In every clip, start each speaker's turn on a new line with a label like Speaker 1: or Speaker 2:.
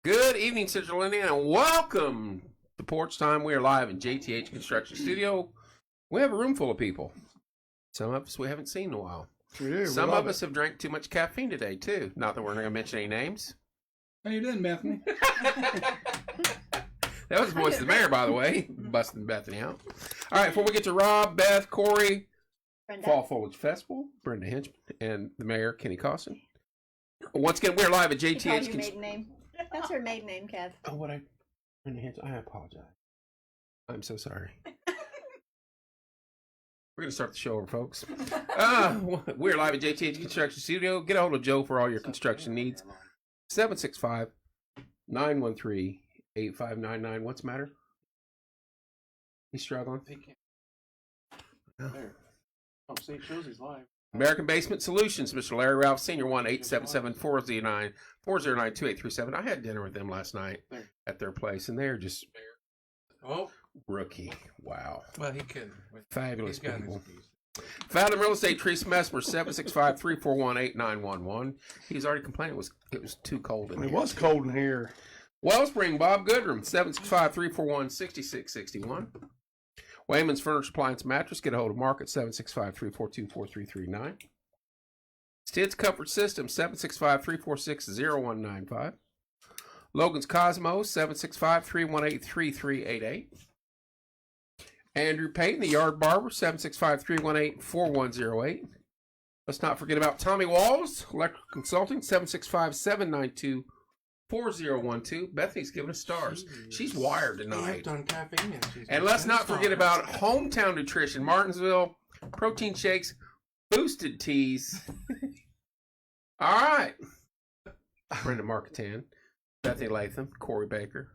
Speaker 1: Good evening, Central Indiana, and welcome to Porch Time. We are live in JTH Construction Studio. We have a room full of people. Some of us we haven't seen in a while.
Speaker 2: We do.
Speaker 1: Some of us have drank too much caffeine today, too. Not that we're not going to mention any names.
Speaker 2: How you doing, Bethany?
Speaker 1: That was the voice of the mayor, by the way, busting Bethany out. All right, before we get to Rob, Beth, Corey,
Speaker 3: Brenda.
Speaker 1: Fall Foliage Festival, Brenda Hinchman, and the mayor, Kenny Costin. Once again, we're live at
Speaker 3: She called
Speaker 1: JTH.
Speaker 3: you maiden name. That's her maiden name, Kev.
Speaker 1: Oh, Brenda Hinchman, I apologize. I'm so sorry. We're going to start the show over, folks. We're live at JTH Construction Studio. Get a hold of Joe for all your construction needs. 765-913-8599. What's the matter? He's struggling.
Speaker 4: He can't. There. Oh, see, it shows he's live.
Speaker 1: American Basement Solutions, Mr. Larry Ralph, Senior, 1-877-409-2837. I had dinner with them last night at their place, and they're just rookie. Wow.
Speaker 4: Well, he could.
Speaker 1: Fabulous people. Fathom Real Estate, Teresa Messmer, 765-341-8911. He's already complained it was too cold in here.
Speaker 2: It was cold in here.
Speaker 1: Wellspring, Bob Goodrum, 765-341-6661. Wayman's Furniture Appliance Mattress. Get a hold of Mark at 765-342-4339. Stids Comfort System, 765-346-0195. Logan's Cosmos, 765-318-3388. Andrew Payton, the Yard Barber, 765-318-4108. Let's not forget about Tommy Walls, Electrical Consulting, 765-792-4012. Bethany's giving us stars. She's wired tonight.
Speaker 4: On caffeine
Speaker 1: and let's not forget about Hometown Nutrition, Martinsville, protein shakes, boosted teas. All right. Brenda Marketan, Bethany Latham, Corey Baker.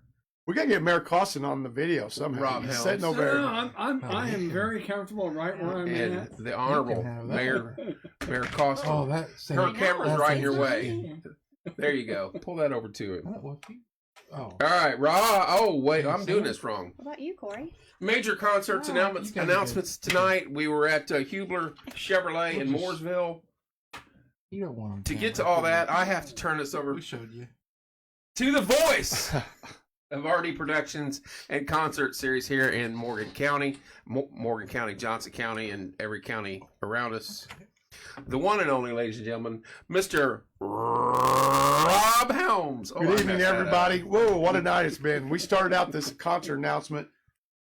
Speaker 2: We gotta get Mayor Costin on the video somehow.
Speaker 1: Rob
Speaker 2: He's
Speaker 1: Helms.
Speaker 2: sitting over there.
Speaker 5: I am very comfortable right where I'm
Speaker 1: And
Speaker 5: at.
Speaker 1: the Honorable Mayor Costin.
Speaker 4: Oh, that
Speaker 1: Her camera's
Speaker 3: That's
Speaker 1: right your
Speaker 3: interesting.
Speaker 1: way. There you go. Pull that over to him.
Speaker 4: Oh.
Speaker 1: All right, Rob. Oh, wait, I'm doing this wrong.
Speaker 3: What about you, Corey?
Speaker 1: Major concerts announcements tonight. We were at Hubler Chevrolet in Mooresville.
Speaker 4: You don't want him
Speaker 1: To get to all that, I have to turn this over
Speaker 4: We showed you.
Speaker 1: to the voice of RD Productions and Concert Series here in Morgan County, Johnson County, and every county around us. The one and only, ladies and gentlemen, Mr. Rob Helms. Oh,
Speaker 2: Good evening, everybody. Whoa, what a night it's been. We started out this concert announcement.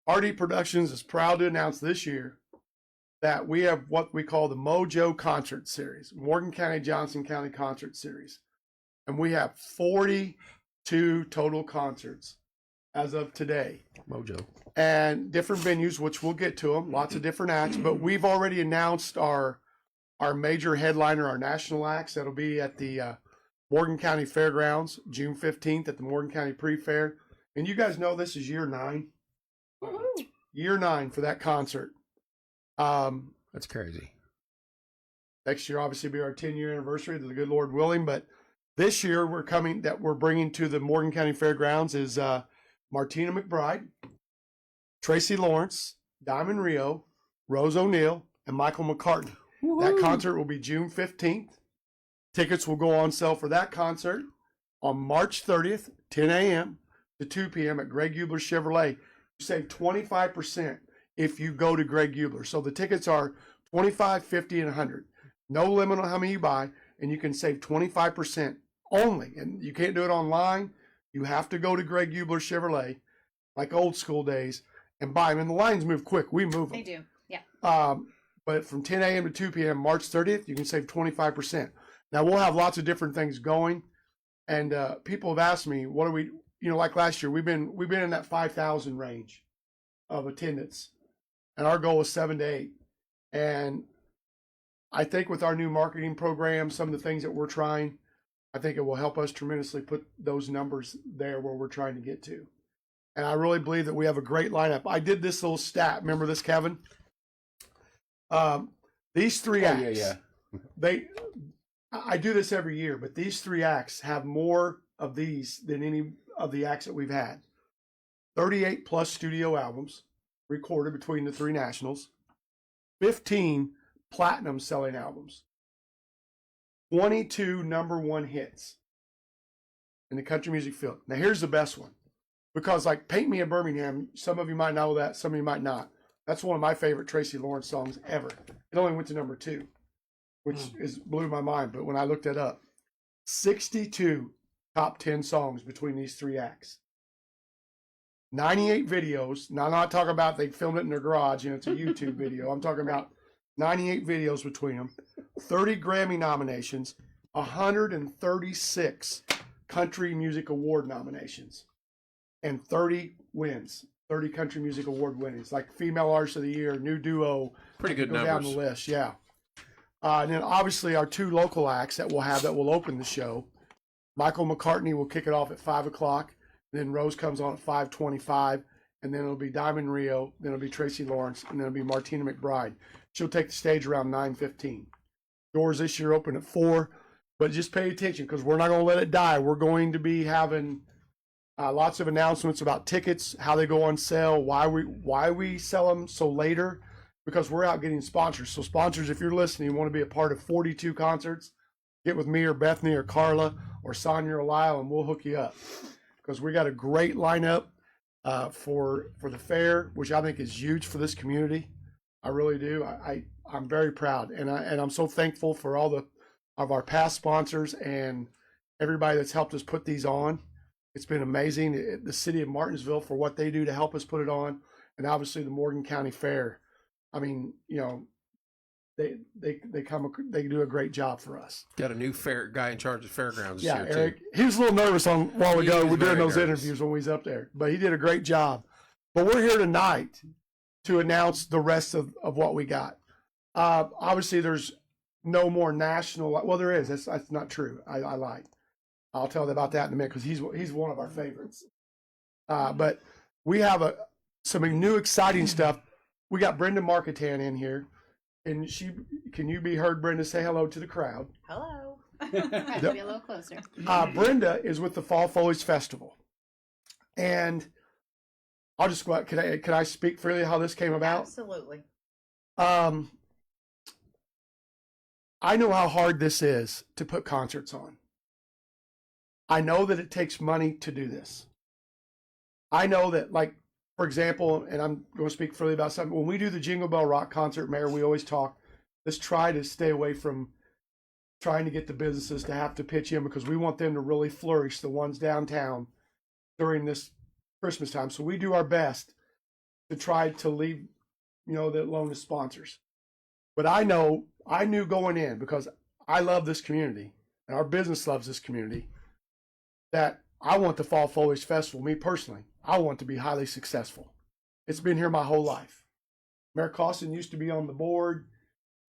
Speaker 2: RD Productions is proud to announce this year that we have what we call the Mojo Concert Series, Morgan County, Johnson County Concert Series. And we have 42 total concerts as of today.
Speaker 1: Mojo.
Speaker 2: And different venues, which we'll get to them, lots of different acts. But we've already announced our major headliner, our national acts. That'll be at the Morgan County Fairgrounds, June 15th at the Morgan County Pre-Fair. And you guys know this is year 9.
Speaker 3: Woohoo!
Speaker 2: Year 9 for that concert.
Speaker 1: That's crazy.
Speaker 2: Next year, obviously, will be our 10-year anniversary, the good Lord willing. But this year, we're bringing to the Morgan County Fairgrounds is Martina McBride, Tracy Lawrence, Diamond Rio, Rose O'Neill, and Michael McCartney. That concert will be June 15th. Tickets will go on sale for that concert on March 30th, 10 a.m. to 2 p.m. at Greg Hubler Chevrolet. You save 25% if you go to Greg Hubler. So the tickets are $25, $50, and $100. No limit on how many you buy, and you can save 25% only. And you can't do it online. You have to go to Greg Hubler Chevrolet, like old school days, and buy them. And the lines move quick. We move them.
Speaker 3: They do, yeah.
Speaker 2: But from 10 a.m. to 2 p.m. March 30th, you can save 25%. Now, we'll have lots of different things going. And people have asked me, what are we, like last year, we've been in that 5,000 range of attendance. And our goal is 7 to 8. And I think with our new marketing program, some of the things that we're trying, I think it will help us tremendously put those numbers there where we're trying to get to. And I really believe that we have a great lineup. I did this little stat. Remember this, Kevin? These three acts, I do this every year, but these 3 acts have more of these than any of the acts that we've had. 38 plus studio albums recorded between the 3 nationals, 15 platinum selling albums, 22 number 1 hits, in the country music field. Now, here's the best one. Because, like, Paint Me in Birmingham, some of you might know that, some of you might not. That's one of my favorite Tracy Lawrence songs ever. It only went to number 2, which blew my mind. But when I looked it up, 62 top 10 songs between these 3 acts. 98 videos. Now, I'm not talking about they filmed it in their garage, it's a YouTube video. I'm talking about 98 videos between them. 30 Grammy nominations. 136 Country Music Award nominations. And 30 wins. 30 Country Music Award winnings. Like Female Artist of the Year, New Duo.
Speaker 1: Pretty good
Speaker 2: go
Speaker 1: numbers.
Speaker 2: down the list, yeah. And then obviously our 2 local acts that we'll have that will open the show. Michael McCartney will kick it off at 5 o'clock. Then Rose comes on at 5:25. And then it'll be Diamond Rio. Then it'll be Tracy Lawrence. And then it'll be Martina McBride. She'll take the stage around 9:15. Doors this year open at 4. But just pay attention because we're not going to let it die. We're going to be having lots of announcements about tickets, how they go on sale, why we sell them so later, because we're out getting sponsors. So sponsors, if you're listening, you want to be a part of 42 concerts, get with me or Bethany or Carla or Sonia or Lyle, and we'll hook you up. Because we got a great lineup for the fair, which I think is huge for this community. I really do. I'm very proud, and I'm so thankful for all of our past sponsors and everybody that's helped us put these on. It's been amazing. The city of Martinsville for what they do to help us put it on, and obviously the Morgan County Fair. I mean, they do a great job for us.
Speaker 1: Got a new fair guy in charge of fairgrounds this
Speaker 2: Yeah,
Speaker 1: year,
Speaker 2: Eric.
Speaker 1: too.
Speaker 2: He was a little nervous a while
Speaker 1: He
Speaker 2: ago.
Speaker 1: was
Speaker 2: We're doing
Speaker 1: very
Speaker 2: those
Speaker 1: nervous.
Speaker 2: interviews when we was up there, but he did a great job. But we're here tonight to announce the rest of what we got. Obviously, there's no more national. Well, there is. That's not true. I lied. I'll tell you about that in a minute because he's one of our favorites. But we have some new exciting stuff. We got Brenda Marketan in here, and can you be heard, Brenda? Say hello to the crowd.
Speaker 3: Hello. Have to be a little closer.
Speaker 2: Brenda is with the Fall Foliage Festival, and I'll just go out. Can I speak freely how this came about?
Speaker 6: Absolutely.
Speaker 2: I know how hard this is to put concerts on. I know that it takes money to do this. I know that, like, for example, and I'm going to speak freely about something. When we do the Jingle Bell Rock concert, Mayor, we always talk, let's try to stay away from trying to get the businesses to have to pitch in because we want them to really flourish, the ones downtown, during this Christmas time. So we do our best to try to leave, that alone to sponsors. But I knew going in, because I love this community and our business loves this community, that I want the Fall Foliage Festival, me personally, I want to be highly successful. It's been here my whole life. Mayor Costin used to be on the board.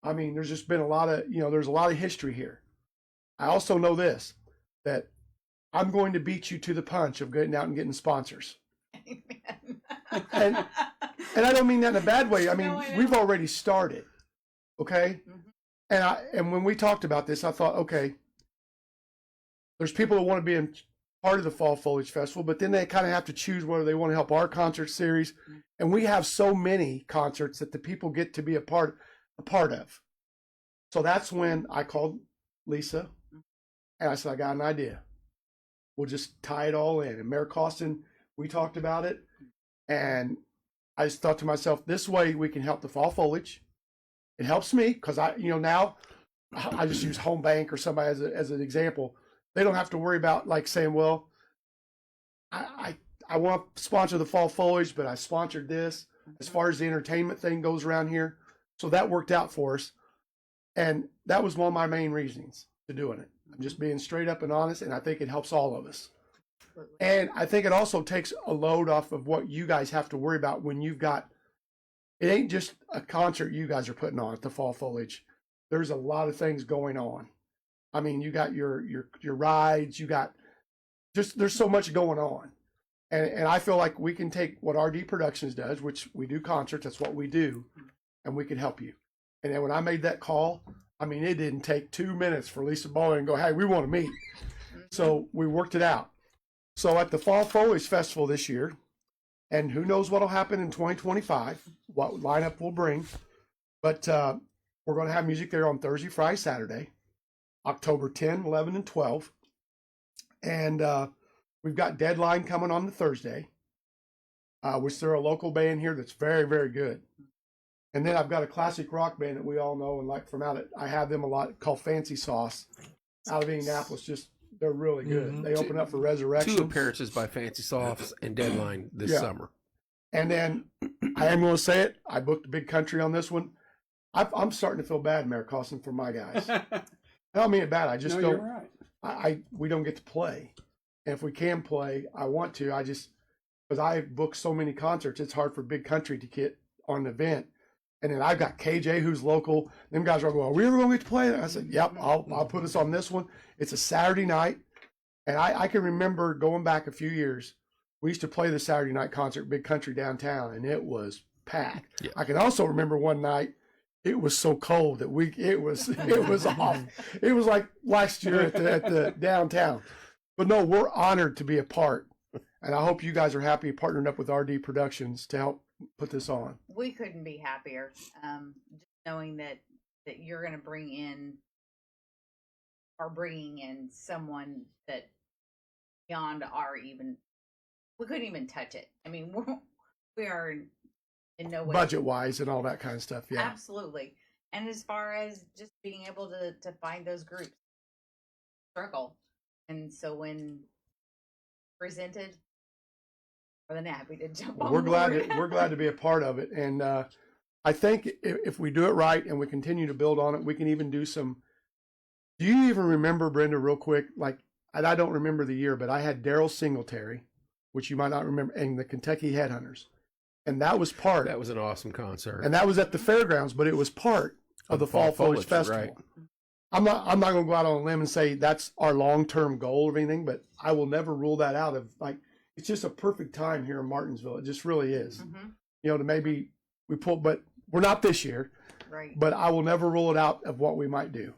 Speaker 2: I mean, there's just been a lot of, there's a lot of history here. I also know this, that I'm going to beat you to the punch of getting out and getting sponsors.
Speaker 6: Amen.
Speaker 2: And I don't mean that in a bad way. I mean,
Speaker 6: No, I know.
Speaker 2: we've already started. Okay?
Speaker 6: Mhm.
Speaker 2: And when we talked about this, I thought, okay, there's people that want to be in part of the Fall Foliage Festival, but then they kind of have to choose whether they want to help our concert series. And we have so many concerts that the people get to be a part of. So that's when I called Lisa and I said, I got an idea. We'll just tie it all in. And Mayor Costin, we talked about it. And I just thought to myself, this way we can help the Fall Foliage. It helps me because now I just use Home Bank or somebody as an example. They don't have to worry about like saying, well, I want to sponsor the Fall Foliage, but I sponsored this as far as the entertainment thing goes around here. So that worked out for us. And that was one of my main reasons to doing it. I'm just being straight up and honest, and I think it helps all of us.
Speaker 6: Absolutely.
Speaker 2: And I think it also takes a load off of what you guys have to worry about when you've got, it ain't just a concert you guys are putting on at the Fall Foliage. There's a lot of things going on. I mean, you got your rides, you got there's so much going on. And I feel like we can take what RD Productions does, which we do concerts, that's what we do, and we can help you. And then when I made that call, I mean, it didn't take 2 minutes for Lisa Bowling and go, hey, we want to meet. So we worked it out. So at the Fall Foliage Festival this year, and who knows what will happen in 2025, what lineup we'll bring, but we're going to have music there on Thursday, Friday, Saturday, October 10, 11, and 12. And we've got Deadline coming on the Thursday, which they're a local band here that's very, very good. And then I've got a classic rock band that we all know and like from I have them a lot called Fancy Sauce out of Indianapolis. Just they're really good.
Speaker 1: Mm-hmm.
Speaker 2: They open up for Resurrection.
Speaker 1: 2 appearances by Fancy Sauce and Deadline this summer.
Speaker 2: And then I am going to say it. I booked Big Country on this one. I'm starting to feel bad, Mayor Costin, for my guys. I don't mean it bad. I just
Speaker 5: no,
Speaker 2: don't.
Speaker 5: You're right.
Speaker 2: We don't get to play. And if we can play, I want to. Because I booked so many concerts, it's hard for Big Country to get on an event. And then I've got KJ, who's local. Them guys are going, are we ever going to get to play? I said, yep, I'll put us on this one. It's a Saturday night. And I can remember going back a few years, we used to play the Saturday night concert, Big Country downtown, and it was packed. Yeah. I can also remember one night, it was so cold that it was off. It was like last year at the downtown. But no, we're honored to be a part. And I hope you guys are happy partnering up with RD Productions to help put this on.
Speaker 3: We couldn't be happier. Just knowing that you're going to bringing in someone that beyond we couldn't even touch it. I mean, we are in no way
Speaker 2: budget wise and all that kind of stuff. Yeah,
Speaker 3: absolutely. And as far as just being able to find those groups, struggle. And so when presented, more than happy to jump on
Speaker 2: we're
Speaker 3: board.
Speaker 2: we're glad to be a part of it. And I think if we do it right and we continue to build on it, we can even do some. Do you even remember, Brenda, real quick? Like, and I don't remember the year, but I had Daryl Singletary, which you might not remember, and the Kentucky Headhunters. And that was part.
Speaker 1: That was an awesome concert.
Speaker 2: And that was at the fairgrounds, but it was part of the Fall Foliage Festival. Right. I'm not going to go out on a limb and say that's our long-term goal or anything, but I will never rule that out of like, it's just a perfect time here in Martinsville. It just really is. Mm-hmm. You know, to maybe we pull, but we're not this year.
Speaker 3: Right.
Speaker 2: But I will never rule it out of what we might do.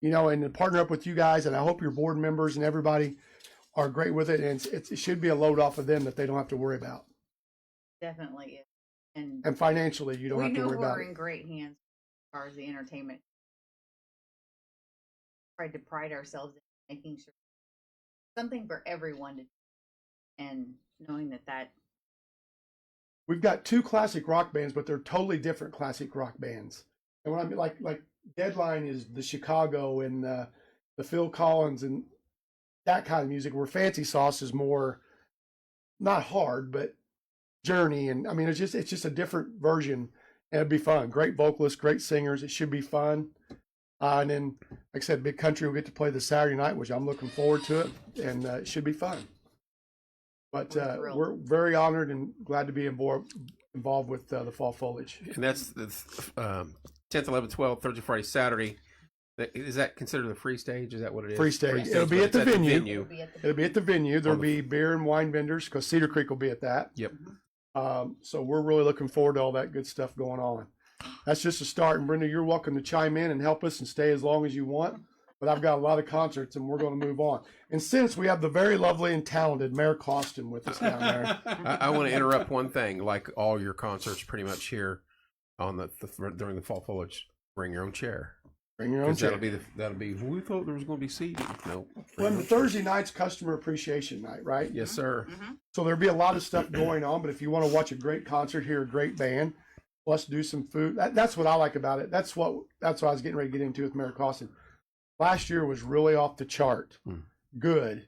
Speaker 2: You know, and to partner up with you guys, and I hope your board members and everybody are great with it. And it should be a load off of them that they don't have to worry about.
Speaker 3: Definitely.
Speaker 2: And financially, you don't have to worry about it.
Speaker 3: We know we're in great hands as far as the entertainment. Tried to pride ourselves in making sure something for everyone to do, and knowing that
Speaker 2: we've got 2 classic rock bands, but they're totally different classic rock bands. And when I mean like Deadline is the Chicago and the Phil Collins and that kind of music, where Fancy Sauce is more not hard, but Journey. And I mean, it's just a different version, and it'd be fun. Great vocalists, great singers. It should be fun. And then, like I said, Big Country will get to play the Saturday night, which I'm looking forward to it, and it should be fun. But we're very honored and glad to be involved with the Fall Foliage.
Speaker 1: And that's the 10th, 11th, 12th, Thursday, Friday, Saturday. Is that considered a free stage? Is that what it is?
Speaker 2: Free stage. It'll be at the venue. It'll be at the venue. There'll be beer and wine vendors because Cedar Creek will be at that.
Speaker 1: Yep.
Speaker 2: So we're really looking forward to all that good stuff going on. That's just a start. And Brenda, you're welcome to chime in and help us and stay as long as you want. But I've got a lot of concerts and we're going to move on. And since we have the very lovely and talented Mayor Costin with us down there.
Speaker 1: I want to interrupt one thing. Like all your concerts pretty much here on during the Fall Foliage, bring your own chair.
Speaker 2: Bring your own chair.
Speaker 1: That'll be, we thought there was going to be seating. No.
Speaker 2: Well, the Thursday night's customer appreciation night, right?
Speaker 1: Yes, sir.
Speaker 3: Mm-hmm.
Speaker 2: So there'll be a lot of stuff going on, but if you want to watch a great concert, hear a great band, plus do some food, that's what I like about it. That's what I was getting ready to get into with Mayor Costin. Last year was really off the chart. Good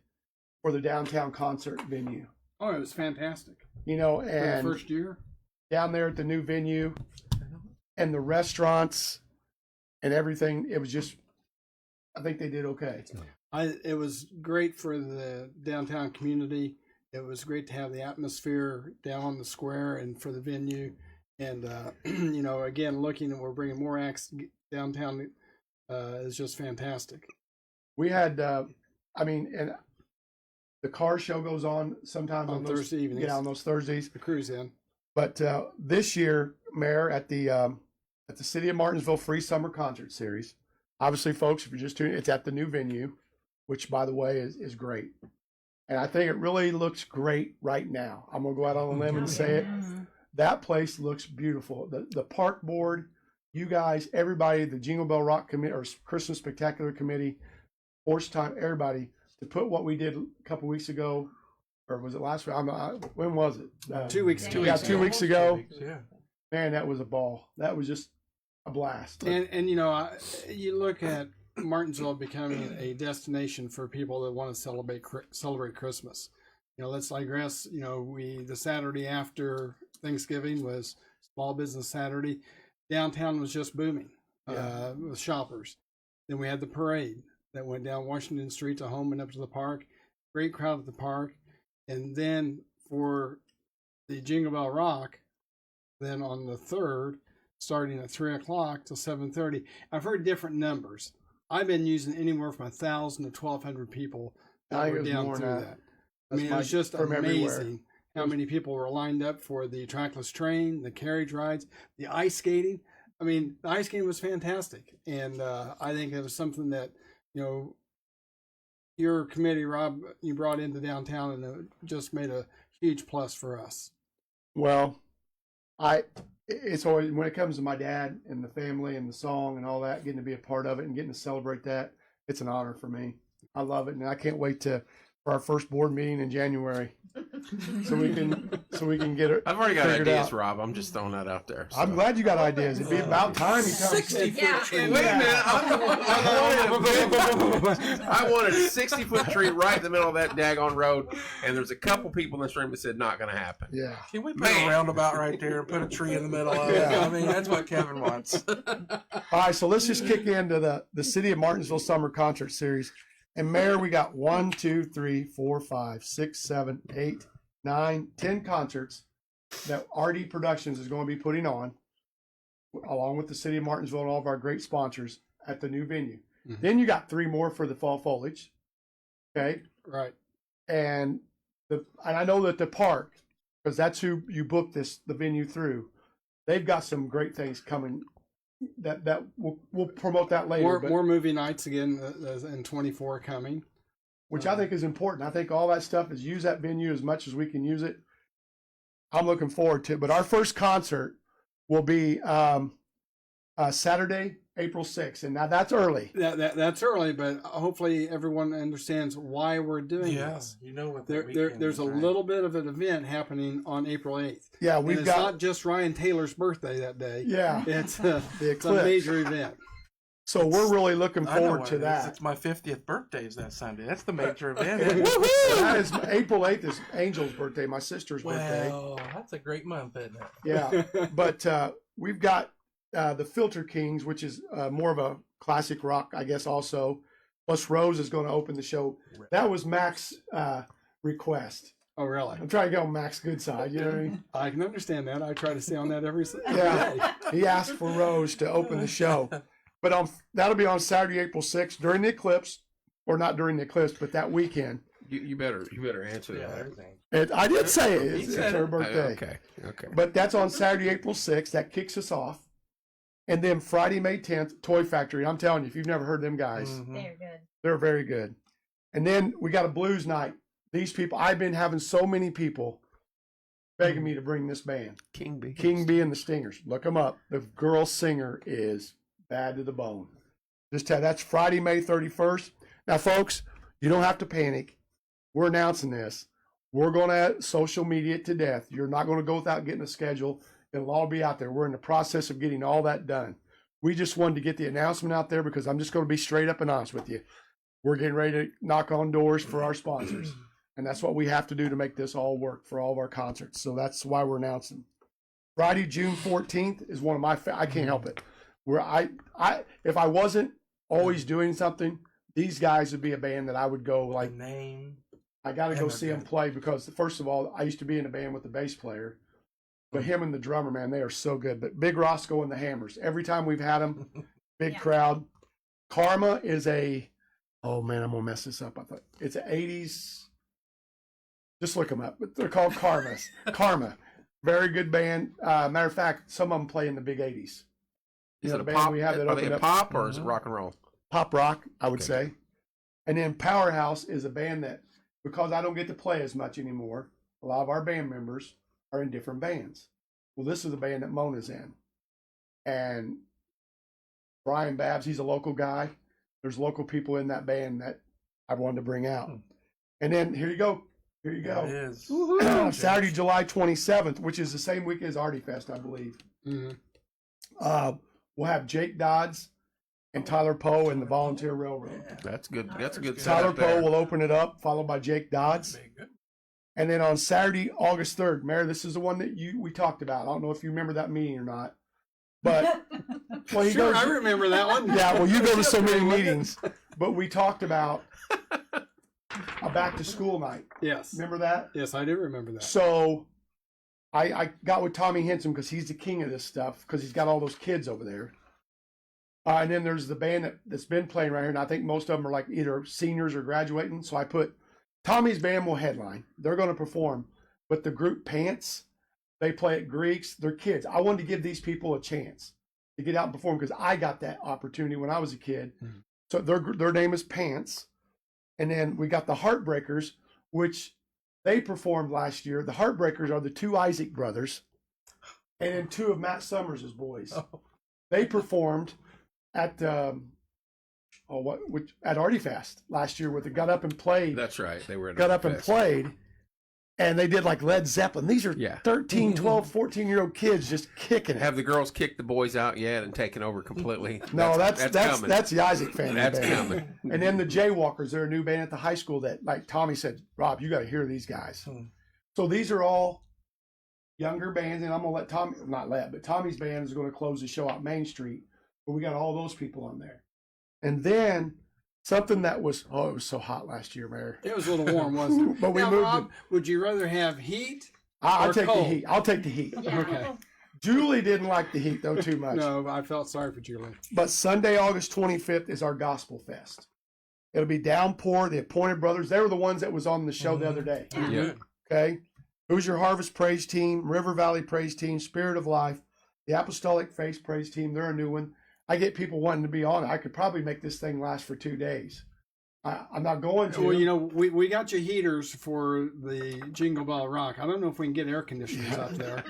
Speaker 2: for the downtown concert venue.
Speaker 5: Oh, it was fantastic.
Speaker 2: You know,
Speaker 5: For
Speaker 2: and
Speaker 5: the first year
Speaker 2: down there at the new venue and the restaurants and everything, it was just, I think they did okay.
Speaker 5: It was great for the downtown community. It was great to have the atmosphere down on the square and for the venue. And, you know, again, we're bringing more acts downtown is just fantastic.
Speaker 2: We had, and the car show goes on sometimes
Speaker 5: on Thursday evenings.
Speaker 2: Yeah, on those Thursdays.
Speaker 5: The cruise in.
Speaker 2: But this year, Mayor, at the City of Martinsville Free Summer Concert Series, obviously, folks, if you're just tuning, it's at the new venue, which, by the way, is great. And I think it really looks great right now. I'm going to go out on a limb and say it. That place looks beautiful. The park board, you guys, everybody, the Jingle Bell Rock Committee or Christmas Spectacular Committee, Horse Time, everybody to put what we did a couple weeks ago, or was it last week? When was it?
Speaker 5: 2 weeks.
Speaker 2: Yeah, 2 weeks ago.
Speaker 4: Yeah.
Speaker 2: Man, that was a ball. That was just a blast.
Speaker 5: And you know, you look at Martinsville becoming a destination for people that want to celebrate Christmas. You know, let's digress. You know, the Saturday after Thanksgiving was Small Business Saturday. Downtown was just booming with shoppers. Then we had the parade that went down Washington Street to home and up to the park. Great crowd at the park. And then for the Jingle Bell Rock, then on the 3rd, starting at 3 o'clock till 7:30. I've heard different numbers. I've been using anywhere from 1,000 to 1,200 people
Speaker 2: I
Speaker 5: that
Speaker 2: think
Speaker 5: were
Speaker 2: it was
Speaker 5: down
Speaker 2: more
Speaker 5: through
Speaker 2: than
Speaker 5: that. I
Speaker 2: That's
Speaker 5: mean, it was just
Speaker 2: from everywhere.
Speaker 5: amazing how many people were lined up for the trackless train, the carriage rides, the ice skating. I mean, the ice skating was fantastic, and I think it was something that, you know, your committee, Rob, you brought into downtown, and it just made a huge plus for us.
Speaker 2: Well, it's always, when it comes to my dad and the family and the song and all that, getting to be a part of it and getting to celebrate that, it's an honor for me. I love it, and I can't wait for our first board meeting in January, so we can get it.
Speaker 1: I've already got
Speaker 2: figured
Speaker 1: ideas,
Speaker 2: out.
Speaker 1: Rob. I'm just throwing that out there.
Speaker 2: I'm glad you got ideas. It'd be about time you come.
Speaker 4: 60-foot
Speaker 3: Yeah.
Speaker 4: tree.
Speaker 1: Wait a minute. I wanted a 60-foot tree right in the middle of that daggone road, and there's a couple people in this room that said not going to happen.
Speaker 2: Yeah.
Speaker 4: Can we put
Speaker 1: Man.
Speaker 4: a roundabout right there and put a tree in the middle of it?
Speaker 2: Yeah.
Speaker 4: I mean, that's what Kevin wants.
Speaker 2: All right, so let's just kick into the City of Martinsville Summer Concert Series. And Mayor, we got 1, 2, 3, 4, 5, 6, 7, 8, 9, 10 concerts that RD Productions is going to be putting on, along with the City of Martinsville and all of our great sponsors at the new venue.
Speaker 5: Mhm.
Speaker 2: Then you got 3 more for the fall foliage. Okay.
Speaker 5: Right.
Speaker 2: And I know that the park, because that's who you booked the venue through, they've got some great things coming that we'll promote that later.
Speaker 5: More movie nights again in 24 coming.
Speaker 2: Which I think is important. I think all that stuff is use that venue as much as we can use it. I'm looking forward to it. But our first concert will be Saturday, April 6th. And now that's early.
Speaker 5: That's early, but hopefully everyone understands why we're doing
Speaker 4: Yeah,
Speaker 5: this.
Speaker 4: you know what
Speaker 5: There's a little bit of an event happening on April 8th.
Speaker 2: Yeah,
Speaker 5: And
Speaker 2: we've
Speaker 5: it's
Speaker 2: got.
Speaker 5: not just Ryan Taylor's birthday that day.
Speaker 2: Yeah,
Speaker 5: It's
Speaker 2: the
Speaker 5: a
Speaker 2: eclipse.
Speaker 5: major event.
Speaker 2: So we're really looking
Speaker 4: I know
Speaker 2: forward
Speaker 4: what
Speaker 2: to
Speaker 4: it is.
Speaker 2: that.
Speaker 4: It's my 50th birthday is that Sunday. That's the major event.
Speaker 2: That is April 8th is Angel's birthday, my sister's birthday.
Speaker 4: Well, that's a great month, isn't it?
Speaker 2: Yeah, but we've got the Filter Kings, which is more of a classic rock, I guess, also. Plus, Rose is going to open the show. That was Mac's request.
Speaker 5: Oh, really?
Speaker 2: I'm trying to get on Mac's good side. You know what I mean?
Speaker 5: I can understand that. I try to stay on that every day.
Speaker 2: Yeah. He asked for Rose to open the show, but that'll be on Saturday, April 6th during the eclipse, or not during the eclipse, but that weekend.
Speaker 1: You better answer
Speaker 4: Yeah,
Speaker 1: that.
Speaker 4: everything.
Speaker 2: I did say it.
Speaker 4: He
Speaker 2: It's
Speaker 4: said
Speaker 2: her
Speaker 4: it.
Speaker 2: birthday.
Speaker 1: Okay.
Speaker 2: But that's on Saturday, April 6th. That kicks us off. And then Friday, May 10th, Toy Factory. I'm telling you, if you've never heard them guys,
Speaker 4: Mhm.
Speaker 3: They're good.
Speaker 2: they're very good. And then we got a blues night. These people, I've been having so many people begging me to bring this band.
Speaker 1: King B.
Speaker 2: King B and the Stingers. Look them up. The girl singer is bad to the bone. That's Friday, May 31st. Now, folks, you don't have to panic. We're announcing this. We're going to social media it to death. You're not going to go without getting a schedule. It'll all be out there. We're in the process of getting all that done. We just wanted to get the announcement out there because I'm just going to be straight up and honest with you. We're getting ready to knock on doors for our sponsors. And that's what we have to do to make this all work for all of our concerts. So that's why we're announcing. Friday, June 14th is one of my, I can't help it. Where if I wasn't always doing something, these guys would be a band that I would go
Speaker 4: The
Speaker 2: like,
Speaker 4: name.
Speaker 2: I got to go
Speaker 4: And
Speaker 2: see
Speaker 4: they're
Speaker 2: them
Speaker 4: good.
Speaker 2: play because first of all, I used to be in a band with the bass player, but him and the drummer, man, they are so good. But Big Roscoe and the Hammers, every time we've had them, big
Speaker 3: Yeah.
Speaker 2: crowd. Karma is oh man, I'm going to mess this up. I thought it's an 80s. Just look them up. But they're called Karmas. Karma. Very good band. Matter of fact, some of them play in the big 80s. You
Speaker 1: Is
Speaker 2: know,
Speaker 1: it a
Speaker 2: the band
Speaker 1: pop?
Speaker 2: we have that
Speaker 1: Are they
Speaker 2: opened
Speaker 1: a
Speaker 2: up-
Speaker 1: pop or is it
Speaker 4: Mhm.
Speaker 1: rock and roll?
Speaker 2: Pop rock, I would
Speaker 1: Okay.
Speaker 2: say. And then Powerhouse is a band that, because I don't get to play as much anymore, a lot of our band members are in different bands. Well, this is the band that Mona's in. And Brian Babs, he's a local guy. There's local people in that band that I wanted to bring out. And then here you go. Here you
Speaker 4: There it
Speaker 2: go.
Speaker 4: is.
Speaker 2: Saturday, July 27th, which is the same week as Artie Fest, I believe. We'll have Jake Dodds and Tyler Poe and the Volunteer Railroad.
Speaker 1: That's good. That's a good
Speaker 2: Tyler
Speaker 1: setup there.
Speaker 2: Poe will open it up, followed by Jake Dodds. And then on Saturday, August 3rd, Mayor, this is the one that we talked about. I don't know if you remember that meeting or not. But, well, he
Speaker 5: Sure,
Speaker 2: goes,
Speaker 5: I remember that one.
Speaker 2: yeah, well, you go to so many meetings. But we talked about a back to school night.
Speaker 5: Yes.
Speaker 2: Remember that?
Speaker 5: Yes, I do remember that.
Speaker 2: So I got with Tommy Henson because he's the king of this stuff because he's got all those kids over there. And then there's the band that's been playing right here, and I think most of them are like either seniors or graduating. So I put Tommy's band will headline. They're going to perform. But the group Pants, they play at Greeks. They're kids. I wanted to give these people a chance to get out and perform because I got that opportunity when I was a kid.
Speaker 5: Mm-hmm.
Speaker 2: So their name is Pants. And then we got the Heartbreakers, which they performed last year. The Heartbreakers are the two Isaac brothers and then two of Matt Summers' boys. They performed at at Artie Fest last year with the Got Up and Played.
Speaker 1: That's right. They were at
Speaker 2: Got
Speaker 1: a
Speaker 2: Up and
Speaker 1: fest.
Speaker 2: Played. And they did like Led Zeppelin. These are
Speaker 1: Yeah.
Speaker 2: 13, 12, 14-year-old kids just kicking it.
Speaker 1: Have the girls kicked the boys out yet and taken over completely?
Speaker 2: No, that's
Speaker 1: coming.
Speaker 2: the Isaac family
Speaker 1: That's
Speaker 2: band.
Speaker 1: coming.
Speaker 2: And then the Jaywalkers, they're a new band at the high school that, like Tommy said, Rob, you got to hear these guys. So these are all younger bands, and I'm gonna let Tommy, but Tommy's band is going to close the show out Main Street. But we got all those people on there, and then something that was it was so hot last year, Mayor.
Speaker 5: It was a little warm, wasn't it?
Speaker 2: But we
Speaker 5: now,
Speaker 2: moved
Speaker 5: Rob, would you rather have heat?
Speaker 2: I'll
Speaker 5: or
Speaker 2: take
Speaker 5: cold?
Speaker 2: the heat. I'll take the heat.
Speaker 5: Okay.
Speaker 2: Julie didn't like the heat though too much.
Speaker 5: No, I felt sorry for Julie.
Speaker 2: But Sunday, August 25th is our Gospel Fest. It'll be Downpour, the Appointed Brothers. They were the ones that was on the show the other day.
Speaker 1: Yeah.
Speaker 2: Okay. Who's Your Harvest Praise Team, River Valley Praise Team, Spirit of Life, the Apostolic Faith Praise Team. They're a new one. I get people wanting to be on it. I could probably make this thing last for 2 days. I'm not going to.
Speaker 5: Well, you know, we got you heaters for the Jingle Bell Rock. I don't know if we can get air conditioners up there.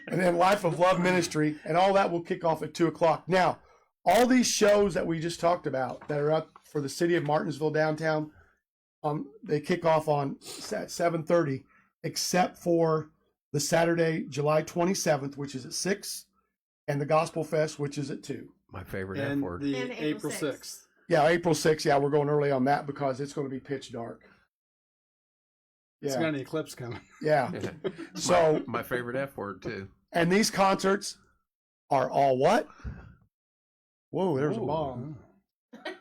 Speaker 2: And then Life of Love Ministry, and all that will kick off at 2 o'clock. Now, all these shows that we just talked about that are up for the city of Martinsville downtown, they kick off at 7:30, except for the Saturday, July 27th, which is at 6, and the Gospel Fest, which is at 2.
Speaker 1: My favorite F
Speaker 5: And
Speaker 1: word.
Speaker 5: the
Speaker 3: And
Speaker 5: April
Speaker 3: April
Speaker 5: 6th.
Speaker 2: Yeah, April 6th. Yeah, we're going early on that because it's going to be pitch dark.
Speaker 5: It's
Speaker 2: Yeah,
Speaker 5: got an eclipse coming.
Speaker 2: yeah.
Speaker 1: Yeah.
Speaker 2: So,
Speaker 1: my favorite F word too.
Speaker 2: and these concerts are all what? Whoa, there's a
Speaker 1: Ooh.
Speaker 2: bomb.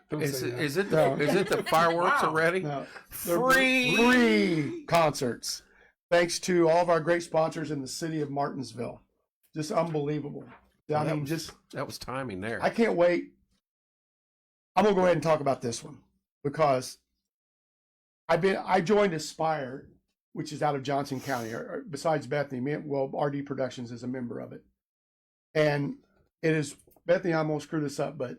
Speaker 5: Don't
Speaker 1: Is
Speaker 5: say
Speaker 1: it,
Speaker 5: that.
Speaker 1: is it
Speaker 2: No.
Speaker 1: the is it the fireworks already?
Speaker 2: No, they're
Speaker 1: Free.
Speaker 2: free concerts. Thanks to all of our great sponsors in the city of Martinsville. Just unbelievable. I mean,
Speaker 1: That was timing there.
Speaker 2: I can't wait. I'm gonna go ahead and talk about this one because I joined Aspire, which is out of Johnson County, or besides Bethany. RD Productions is a member of it, and it is Bethany. I'm gonna screw this up, but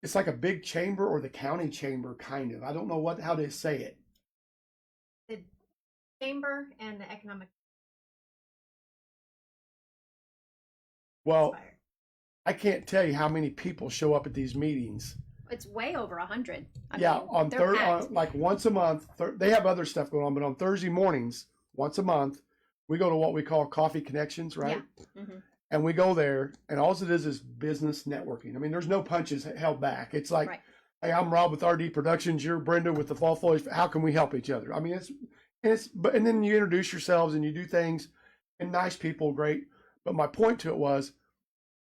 Speaker 2: it's like a big chamber or the county chamber, kind of. I don't know how to say it.
Speaker 6: The chamber and the economic
Speaker 2: Well,
Speaker 6: Aspire.
Speaker 2: I can't tell you how many people show up at these meetings.
Speaker 6: It's way over 100.
Speaker 2: Yeah, on
Speaker 6: they're packed.
Speaker 2: like once a month. They have other stuff going on, but on Thursday mornings, once a month, we go to what we call Coffee Connections, right?
Speaker 6: Yeah. Mhm.
Speaker 2: And we go there, and all it is business networking. I mean, there's no punches held back. It's like,
Speaker 6: Right.
Speaker 2: hey, I'm Rob with RD Productions. You're Brenda with the Fall Foliage. How can we help each other? I mean, and then you introduce yourselves and you do things, and nice people, great. But my point to it was,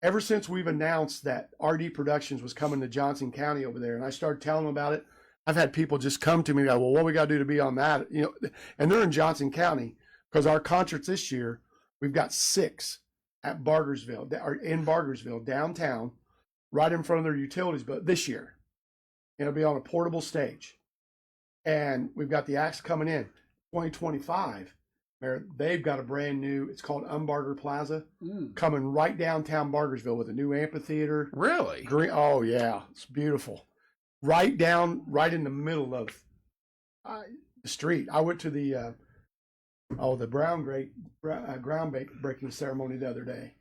Speaker 2: ever since we've announced that RD Productions was coming to Johnson County over there, and I started telling them about it, I've had people just come to me and go, well, what we got to do to be on that? You know, and they're in Johnson County because our concerts this year, we've got 6 at Bargersville, or in Bargersville, downtown, right in front of their utilities, but this year. And it'll be on a portable stage. And we've got the acts coming in. 2025, where they've got a brand new, it's called Umbarger Plaza, coming right downtown Bargersville with a new amphitheater.
Speaker 1: Really?
Speaker 2: Green, oh yeah, it's beautiful. Right in the middle of the street. I went to the groundbreaking ceremony the other day,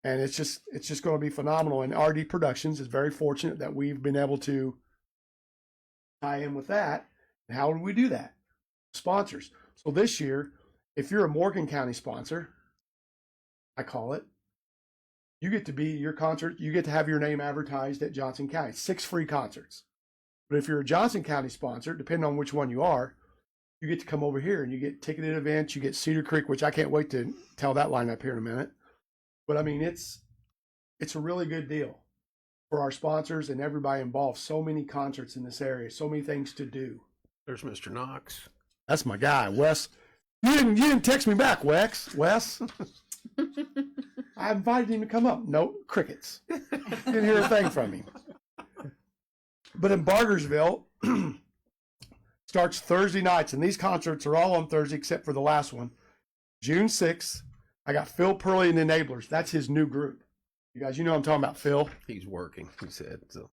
Speaker 2: and it's just going to be phenomenal. And RD Productions is very fortunate that we've been able to tie in with that. How would we do that? Sponsors. So this year, if you're a Morgan County sponsor, I call it, you get to be your concert, you get to have your name advertised at Johnson County. 6 free concerts. But if you're a Johnson County sponsor, depending on which one you are, you get to come over here and you get ticketed events, you get Cedar Creek, which I can't wait to tell that lineup here in a minute. But I mean, it's a really good deal for our sponsors and everybody involved. So many concerts in this area, so many things to do.
Speaker 1: There's Mr. Knox.
Speaker 2: That's my guy, Wes. You didn't text me back, Wes. I invited him to come up. No, crickets. Didn't hear a thing from him. But in Bargersville, starts Thursday nights, and these concerts are all on Thursday except for the last one. June 6th, I got Phil Purley and the Enablers. That's his new group. You guys, you know I'm talking about Phil.
Speaker 1: He's working, he said. So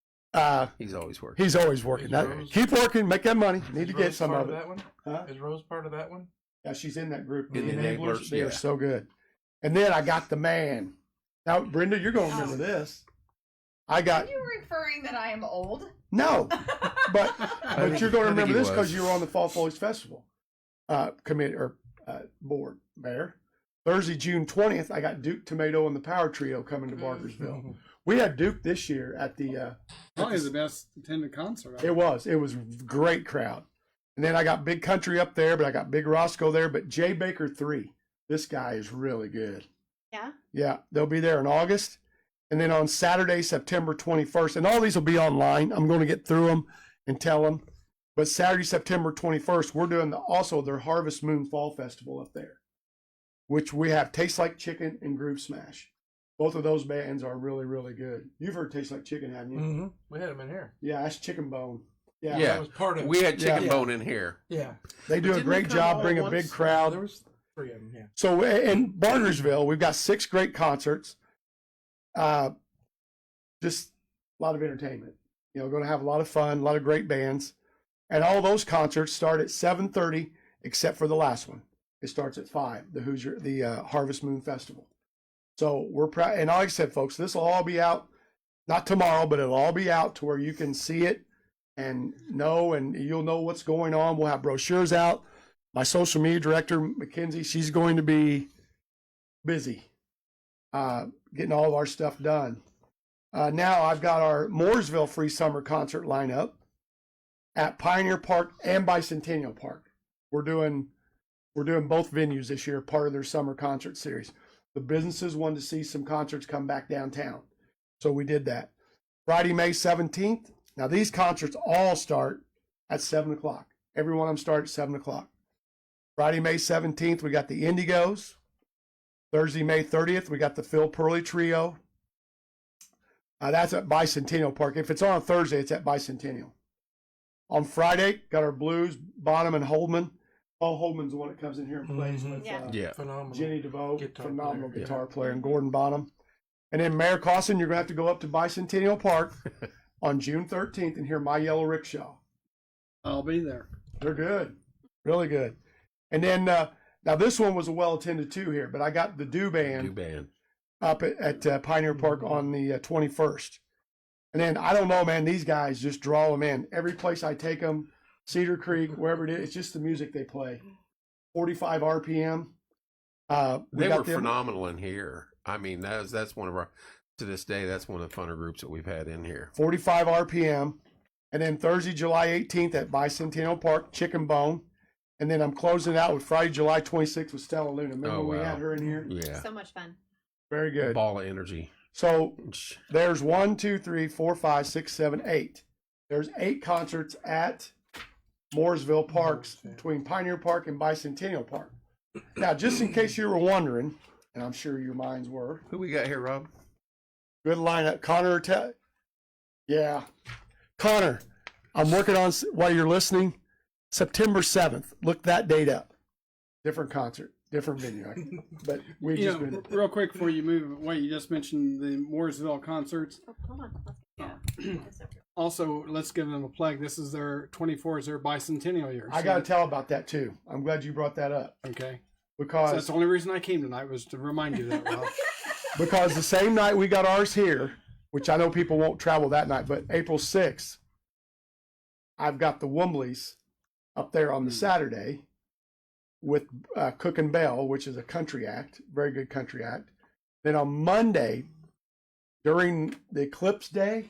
Speaker 1: he's always working.
Speaker 2: He's always working. Keep working, make that money. Need to get some of it.
Speaker 4: That one?
Speaker 2: Huh?
Speaker 4: Is Rose part of that one?
Speaker 2: Yeah, she's in that group.
Speaker 1: In the Enablers,
Speaker 2: They
Speaker 1: yeah.
Speaker 2: are so good. And then I got the man. Now, Brenda, you're going to remember this. I got
Speaker 3: Are you referring that I am old?
Speaker 2: no, but you're going to remember
Speaker 1: he
Speaker 2: this
Speaker 1: was.
Speaker 2: because you were on the Fall Foliage Festival committee or board, Mayor. Thursday, June 20th, I got Duke Tomato and the Power Trio coming to Barkersville. We had Duke this year at the.
Speaker 5: Probably the best attended concert.
Speaker 2: It was a great crowd, and then I got Big Country up there, but I got Big Roscoe there. But Jay Baker 3, this guy is really good.
Speaker 6: Yeah.
Speaker 2: Yeah, they'll be there in August. And then on Saturday, September 21st, and all these will be online. I'm going to get through them and tell them. But Saturday, September 21st, we're doing also their Harvest Moon Fall Festival up there, which we have Taste Like Chicken and Groove Smash. Both of those bands are really, really good. You've heard Taste Like Chicken, haven't you?
Speaker 4: Mm-hmm. We had them in here.
Speaker 2: Yeah, that's Chicken Bone. Yeah,
Speaker 1: Yeah.
Speaker 4: That was part of it.
Speaker 1: We had Chicken
Speaker 2: Yeah.
Speaker 1: Bone in here.
Speaker 4: Yeah.
Speaker 2: they do a
Speaker 4: Didn't
Speaker 2: great
Speaker 4: come
Speaker 2: job,
Speaker 4: all
Speaker 2: bring
Speaker 4: at
Speaker 2: a big
Speaker 4: once?
Speaker 2: crowd.
Speaker 4: There was 3 of them, yeah.
Speaker 2: So in Bargersville, we've got 6 great concerts. Just a lot of entertainment. You know, going to have a lot of fun, a lot of great bands. And all those concerts start at 7:30, except for the last one. It starts at 5, the Harvest Moon Festival. So we're proud. And like I said, folks, this will all be out, not tomorrow, but it'll all be out to where you can see it and know, and you'll know what's going on. We'll have brochures out. My social media director, Mackenzie, she's going to be busy getting all of our stuff done. Now I've got our Mooresville Free Summer Concert lineup at Pioneer Park and Bicentennial Park. We're doing both venues this year, part of their summer concert series. The businesses wanted to see some concerts come back downtown, so we did that. Friday, May 17th. Now these concerts all start at 7 o'clock. Every one of them start at 7 o'clock. Friday, May 17th, we got the Indigos. Thursday, May 30th, we got the Phil Purley Trio. That's at Bicentennial Park. If it's on a Thursday, it's at Bicentennial. On Friday, got our Blues, Bonham, and Holdman. Paul Holdman's the one that comes in here and plays with
Speaker 6: Yeah.
Speaker 4: Phenomenal.
Speaker 2: Jenny DeVoe,
Speaker 4: Guitar
Speaker 2: phenomenal
Speaker 4: player,
Speaker 2: guitar player, and Gordon Bonham. And then Mayor Clausen, you're going to have to go up to Bicentennial Park on June 13th and hear My Yellow Rickshaw.
Speaker 5: I'll be there.
Speaker 2: They're good, really good. And then, now this one was a well-attended too here, but I got the Do Band.
Speaker 1: New band.
Speaker 2: Up at Pioneer Park on the 21st. And then, I don't know, man, these guys just draw them in. Every place I take them, Cedar Creek, wherever it is, it's just the music they play. 45 RPM.
Speaker 1: They were phenomenal in here. I mean, that's one of our, to this day, that's one of the funner groups that we've had in here.
Speaker 2: 45 RPM. And then Thursday, July 18th at Bicentennial Park, Chicken Bone. And then I'm closing it out with Friday, July 26th with Stella Luna. Remember
Speaker 1: Oh,
Speaker 2: when we
Speaker 1: wow.
Speaker 2: had her in here?
Speaker 1: Yeah.
Speaker 6: So much fun.
Speaker 2: Very good.
Speaker 1: Ball of energy.
Speaker 2: So there's 1, 2, 3, 4, 5, 6, 7, 8. There's 8 concerts at Mooresville Parks between Pioneer Park and Bicentennial Park. Now, just in case you were wondering, and I'm sure your minds were,
Speaker 1: Who we got here, Rob?
Speaker 2: good lineup. Connor, yeah. Connor, I'm working on, while you're listening, September 7th. Look that date up. Different concert, different venue. But we
Speaker 5: You
Speaker 2: just
Speaker 5: know,
Speaker 2: been,
Speaker 5: real quick before you move away, you just mentioned the Mooresville concerts.
Speaker 6: Oh, hold on.
Speaker 5: Yeah.
Speaker 6: Let's
Speaker 5: Also, let's give them a plug. This is their 24 is their bicentennial year.
Speaker 2: I got to tell about that too. I'm glad you brought that up
Speaker 5: Okay. So
Speaker 2: because
Speaker 5: that's the only reason I came tonight was to remind you that, Rob.
Speaker 2: Because the same night we got ours here, which I know people won't travel that night, but April 6th, I've got the Wombleys up there on the Saturday with Cook and Bell, which is a country act, very good country act. Then on Monday, during the Eclipse Day,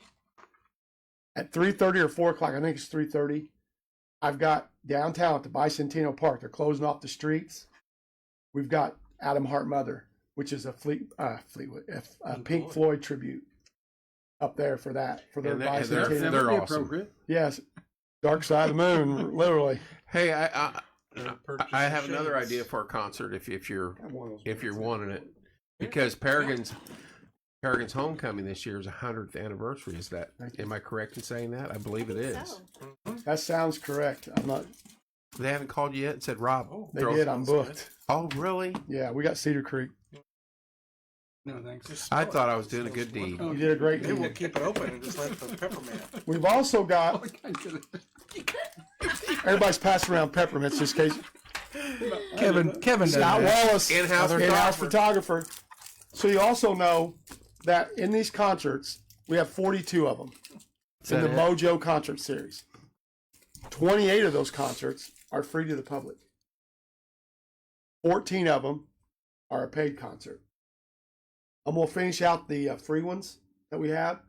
Speaker 2: at 3:30 or 4 o'clock, I think it's 3:30, I've got downtown at the Bicentennial Park. They're closing off the streets. We've got Adam Hart Mother, which is a Pink Floyd tribute up there for that, for their
Speaker 1: And
Speaker 2: Bicentennial.
Speaker 1: they're awesome.
Speaker 5: appropriate.
Speaker 2: Yes, Dark Side of the Moon, literally.
Speaker 1: Hey, I have another idea for a concert if you're wanting it, because Paragon's homecoming this year is 100th anniversary. Is that, am I correct in saying that? I believe it is.
Speaker 6: So,
Speaker 2: That sounds correct. I'm not.
Speaker 1: They haven't called you yet and said, Rob.
Speaker 2: They did. I'm booked.
Speaker 1: Oh, really?
Speaker 2: Yeah, we got Cedar Creek.
Speaker 5: No, thanks.
Speaker 1: I thought I was doing a good deed.
Speaker 2: You did a great
Speaker 4: Maybe we'll
Speaker 2: deal.
Speaker 4: keep it open and just let the peppermint.
Speaker 2: We've also got everybody's passing around peppermints just in case.
Speaker 7: Kevin does
Speaker 2: Scott
Speaker 7: that.
Speaker 2: Wallace,
Speaker 1: In-house
Speaker 2: photographer. So you also know that in these concerts, we have 42 of them in the
Speaker 1: that it?
Speaker 2: Mojo concert series. 28 of those concerts are free to the public. 14 of them are a paid concert. I'm going to finish out the free ones that we have,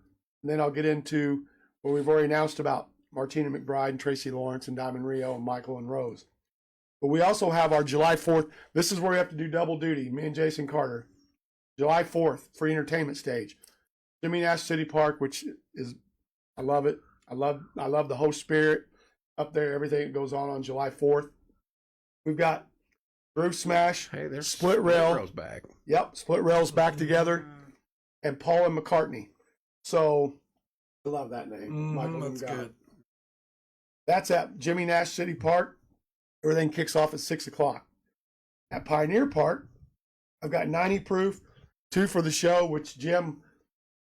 Speaker 2: and then I'll get into what we've already announced about Martina McBride and Tracy Lawrence and Diamond Rio and Michael and Rose. But we also have our July 4th. This is where we have to do double duty, me and Jason Carter. July 4th, free entertainment stage. Jimmy Nash City Park, which is, I love it. I love the whole spirit up there, everything that goes on July 4th. We've got Groove Smash,
Speaker 1: Hey, there's
Speaker 2: Split Rail.
Speaker 1: Rail's back.
Speaker 2: Yep, Split Rails back together, and Paul and McCartney. So, I love that name. Michael
Speaker 4: That's
Speaker 2: and God.
Speaker 4: good.
Speaker 2: That's at Jimmy Nash City Park. Everything kicks off at 6 o'clock. At Pioneer Park, I've got 90 proof, 2 for the show, which Jim,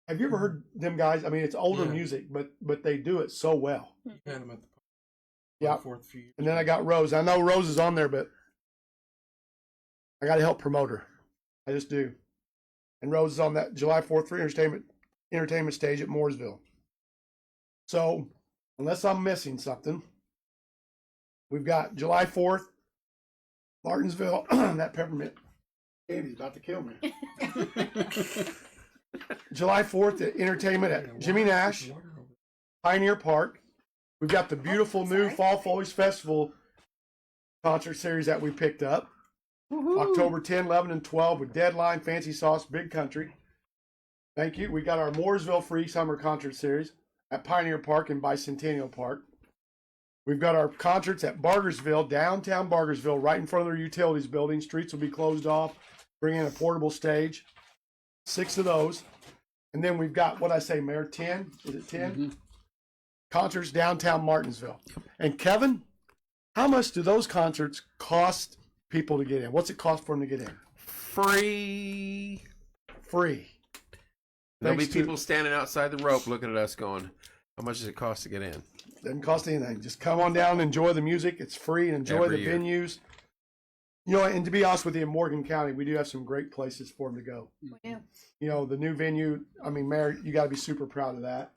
Speaker 2: have you ever heard them guys? I mean, it's older
Speaker 4: Yeah.
Speaker 2: music, but they do it so well.
Speaker 4: You had them at the
Speaker 2: Yeah.
Speaker 4: fourth few years.
Speaker 2: And then I got Rose. I know Rose is on there, but I got to help promote her. I just do. And Rose is on that July 4th free entertainment stage at Mooresville. So, unless I'm missing something, we've got July 4th, Martinsville, that peppermint candy's about to kill me. July 4th, at entertainment at Jimmy Nash, Pioneer Park. We've got the beautiful new Fall Foliage Festival concert series that we picked up. October 10, 11, and 12 with Deadline, Fancy Sauce, Big Country. Thank you. We got our Mooresville Free Summer Concert Series at Pioneer Park and Bicentennial Park. We've got our concerts at Bargersville, downtown Bargersville, right in front of their utilities building. Streets will be closed off. Bring in a portable stage. 6 of those. And then we've got, what I say, Mayor, 10? Is it 10?
Speaker 5: Mm-hmm.
Speaker 2: Concerts downtown Martinsville. And Kevin, how much do those concerts cost people to get in? What's it cost for them to get in?
Speaker 1: Free.
Speaker 2: Free.
Speaker 1: There'll be
Speaker 2: Thanks to-
Speaker 1: people standing outside the rope looking at us going, how much does it cost to get in?
Speaker 2: Doesn't cost anything. Just come on down and enjoy the music. It's free and enjoy
Speaker 1: Every
Speaker 2: the
Speaker 1: year.
Speaker 2: venues. You know, and to be honest with you, in Morgan County, we do have some great places for them to go.
Speaker 6: we do.
Speaker 2: You know, the new venue, I mean, Mayor, you got to be super proud of that.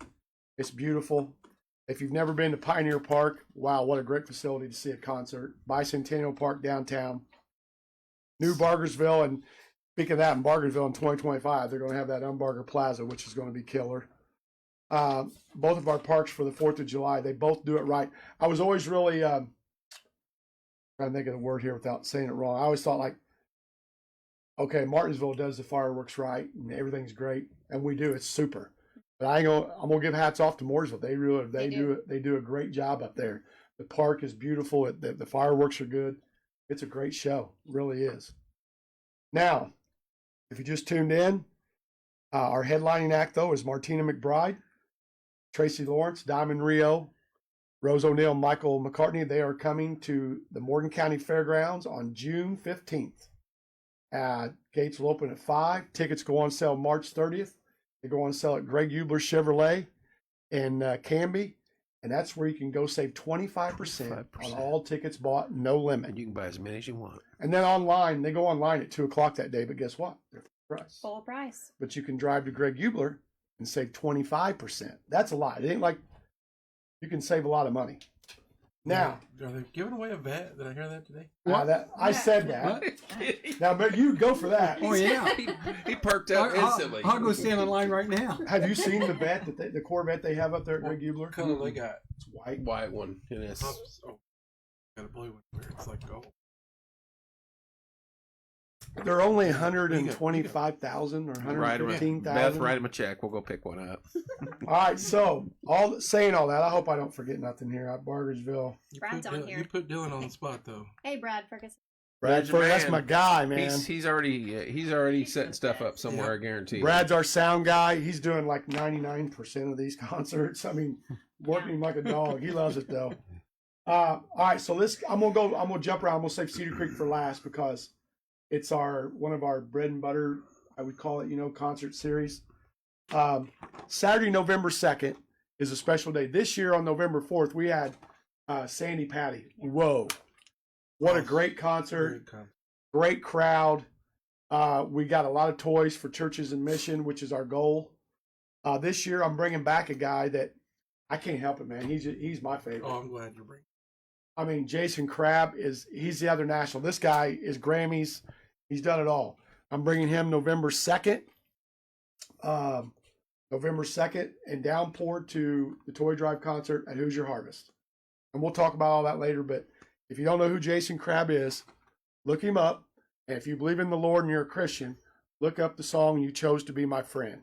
Speaker 2: It's beautiful. If you've never been to Pioneer Park, wow, what a great facility to see a concert. Bicentennial Park downtown. New Bargersville, and speaking of that, in Bargersville in 2025, they're going to have that Umbarger Plaza, which is going to be killer. Both of our parks for the 4th of July, they both do it right. I was always really, trying to think of the word here without saying it wrong. I always thought like, okay, Martinsville does the fireworks right and everything's great, and we do. It's super. But I'm gonna give hats off to Mooresville. They do a great job up there. The park is beautiful. The fireworks are good. It's a great show. It really is. Now, if you just tuned in, our headlining act though is Martina McBride, Tracy Lawrence, Diamond Rio, Rose O'Neill, Michael McCartney. They are coming to the Morgan County Fairgrounds on June 15th. Gates will open at 5. Tickets go on sale March 30th. They go on sale at Greg Hubler Chevrolet in Canby. And that's where you can go save 25% on all tickets bought, no limit.
Speaker 1: And you can buy as many as you want.
Speaker 2: And then online, they go online at 2 o'clock that day, but guess what? They're full price.
Speaker 6: Full price.
Speaker 2: But you can drive to Greg Hubler and save 25%. That's a lot. It ain't like you can save a lot of money. Now,
Speaker 4: Are they giving away a vet? Did I hear that today?
Speaker 2: I said that.
Speaker 5: What?
Speaker 2: Now, but you go for that.
Speaker 5: Oh yeah.
Speaker 1: He perked up instantly.
Speaker 5: I'll go stand in line right now.
Speaker 2: Have you seen the vet the Corvette they have up there at Greg
Speaker 4: What
Speaker 2: Gubler?
Speaker 4: color they got?
Speaker 2: It's white.
Speaker 1: White one. It is.
Speaker 4: Oh, got a blue one where it's like gold.
Speaker 2: They're only 125,000 or
Speaker 1: Beth,
Speaker 2: 115,000.
Speaker 1: write him a check. We'll go pick one up.
Speaker 2: All right, so saying all that, I hope I don't forget nothing here at Bargersville.
Speaker 6: Brad's on here.
Speaker 4: You put Dylan on the spot though.
Speaker 6: Hey, Brad Ferguson.
Speaker 2: Bradford, that's
Speaker 1: man.
Speaker 2: my guy, man.
Speaker 1: He's already setting stuff up somewhere. I guarantee.
Speaker 2: Brad's our sound guy. He's doing like 99% of these concerts. I mean, working him like a dog. He loves it though. All right, so I'm gonna jump around. I'm gonna save Cedar Creek for last because it's one of our bread and butter, I would call it, concert series. Saturday, November 2nd is a special day. This year on November 4th, we had Sandy Patty. Whoa. What a great concert. Great crowd. We got a lot of toys for churches and mission, which is our goal. This year, I'm bringing back a guy that I can't help it, man. He's my favorite.
Speaker 4: Oh, I'm glad you're bringing.
Speaker 2: I mean, Jason Crabb he's the other national. This guy is Grammys. He's done it all. I'm bringing him November 2nd. November 2nd and Downpour to the Toy Drive concert at Hoosier Harvest. And we'll talk about all that later, but if you don't know who Jason Crabb is, look him up. And if you believe in the Lord and you're a Christian, look up the song You Chose to Be My Friend.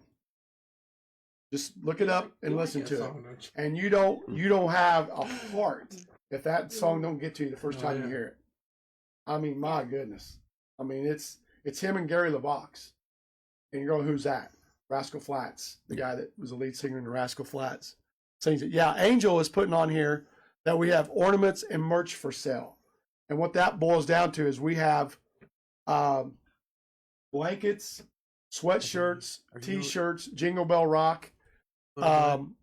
Speaker 2: Just look it up and listen to it. And you don't have a heart if that song don't get to you the first time you hear it. I mean, my goodness. I mean, it's him and Gary LeVox. And you're going, who's that? Rascal Flatts, the guy that was the lead singer in the Rascal Flatts. Sings it. Yeah, Angel is putting on here that we have ornaments and merch for sale. And what that boils down to is we have blankets, sweatshirts, T-shirts, Jingle Bell Rock,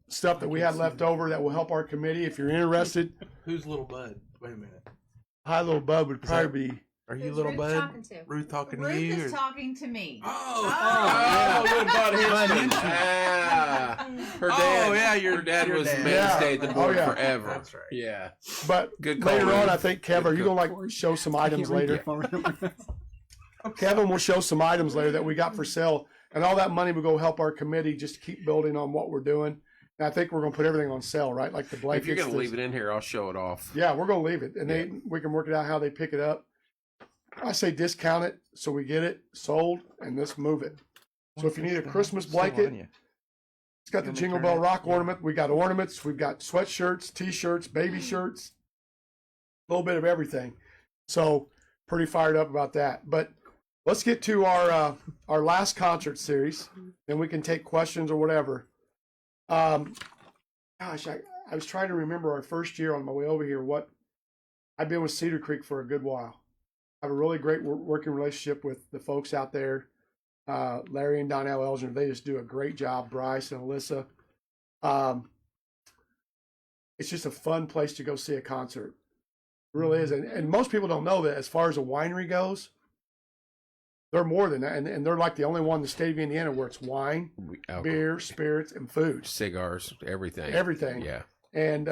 Speaker 2: stuff that we had left over that will help our committee. If you're interested,
Speaker 4: Who's Little Bud? Wait a minute.
Speaker 2: Hi Little Bud would probably be.
Speaker 4: Are you
Speaker 3: Who's
Speaker 4: Little
Speaker 3: Ruth
Speaker 4: Bud?
Speaker 6: talking to?
Speaker 4: Ruth talking
Speaker 3: Ruth
Speaker 4: to you?
Speaker 3: is talking to me.
Speaker 1: Oh, little Bud Hinchman. Her dad. Her dad was
Speaker 4: dad.
Speaker 1: mainstay at the board
Speaker 2: yeah.
Speaker 1: forever.
Speaker 4: That's right.
Speaker 1: Yeah.
Speaker 2: But
Speaker 1: Good call,
Speaker 2: later on,
Speaker 1: Ruth.
Speaker 2: I think Kevin, are you gonna show some items later? Kevin will show some items later that we got for sale, and all that money will go help our committee just to keep building on what we're doing. And I think we're gonna put everything on sale, right? Like the blankets.
Speaker 1: If you're gonna leave it in here, I'll show it off.
Speaker 2: Yeah, we're gonna leave it, and we can work it out how they pick it up. I say discount it so we get it sold, and let's move it. So if you need a Christmas blanket, it's got the Jingle Bell Rock ornament. We got ornaments. We've got sweatshirts, T-shirts, baby shirts, a little bit of everything. So pretty fired up about that. But let's get to our last concert series, then we can take questions or whatever. Gosh, I was trying to remember our first year on my way over here. I've been with Cedar Creek for a good while. I have a really great working relationship with the folks out there. Larry and Donnell Elgin, they just do a great job. Bryce and Alyssa. It's just a fun place to go see a concert. It really is. And most people don't know that as far as a winery goes, they're more than that. And they're like the only one in the state of Indiana where it's wine, beer, spirits, and food.
Speaker 1: Cigars, everything.
Speaker 2: Everything.
Speaker 1: Yeah.
Speaker 2: And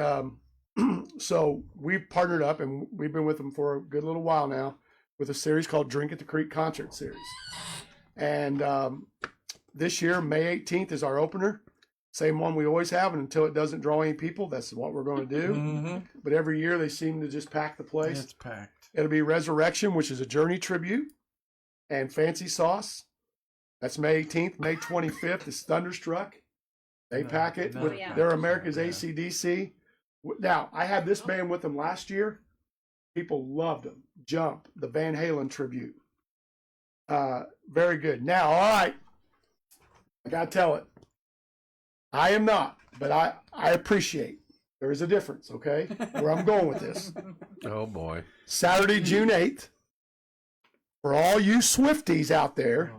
Speaker 2: so we've partnered up, and we've been with them for a good little while now with a series called Drink at the Creek Concert Series. And this year, May 18th is our opener. Same one we always have, and until it doesn't draw any people, that's what we're going to do.
Speaker 4: Mm-hmm.
Speaker 2: But every year they seem to just pack the place.
Speaker 4: It's packed.
Speaker 2: It'll be Resurrection, which is a Journey tribute, and Fancy Sauce. That's May 18th. May 25th is Thunderstruck. They pack it with their America's AC/DC. Now, I had this band with them last year. People loved them. Jump, the Van Halen tribute. Very good. Now, all right. I got to tell it. I am not, but I appreciate. There is a difference, okay? Where I'm going with this.
Speaker 1: Oh, boy.
Speaker 2: Saturday, June 8th. For all you Swifties out there,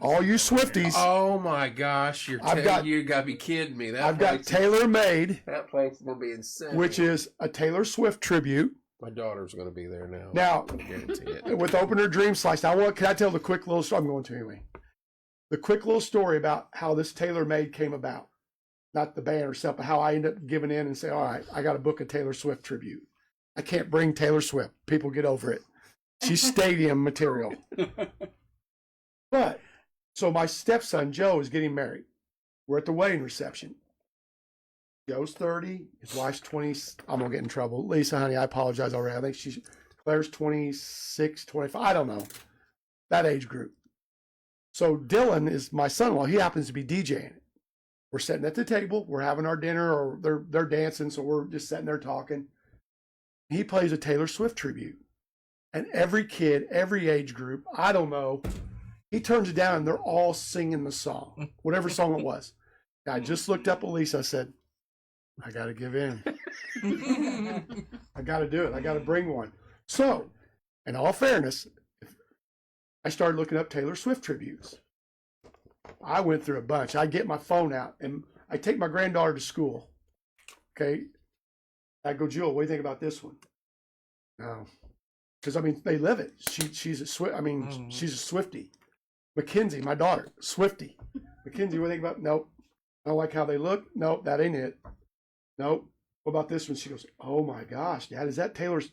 Speaker 2: all you Swifties,
Speaker 1: Oh, my gosh. You got to be kidding me.
Speaker 2: I've got Taylor Made,
Speaker 1: That place is going to be insane.
Speaker 2: which is a Taylor Swift tribute.
Speaker 1: My daughter's going to be there now.
Speaker 2: Now,
Speaker 1: I guarantee it.
Speaker 2: with opener Dream Slice. Now, can I tell the quick little story? I'm going to anyway. The quick little story about how this Taylor Made came about. not the band herself, but how I end up giving in and say, all right, I got to book a Taylor Swift tribute. I can't bring Taylor Swift. People get over it. She's stadium material. But, so my stepson, Joe, is getting married. We're at the wedding reception. Joe's 30, his wife's 20. I'm going to get in trouble. Lisa, honey, I apologize already. I think Claire's 26, 25. I don't know. That age group. So Dylan is my son-in-law. He happens to be DJing it. We're sitting at the table. We're having our dinner, or they're dancing, so we're just sitting there talking. He plays a Taylor Swift tribute. And every kid, every age group, I don't know, he turns it down and they're all singing the song, whatever song it was. I just looked up at Lisa. I said, I got to give in. I got to do it. I got to bring one. So, in all fairness, I started looking up Taylor Swift tributes. I went through a bunch. I get my phone out and I take my granddaughter to school. Okay. I go, Jewel, what do you think about this one? No. Because, I mean, they live it. She's a she's a Swiftie. Mackenzie, my daughter, Swiftie. Mackenzie, what do you think about? Nope. I don't like how they look. Nope, that ain't it. Nope. What about this one? She goes, oh my gosh, Dad, is that Taylor's?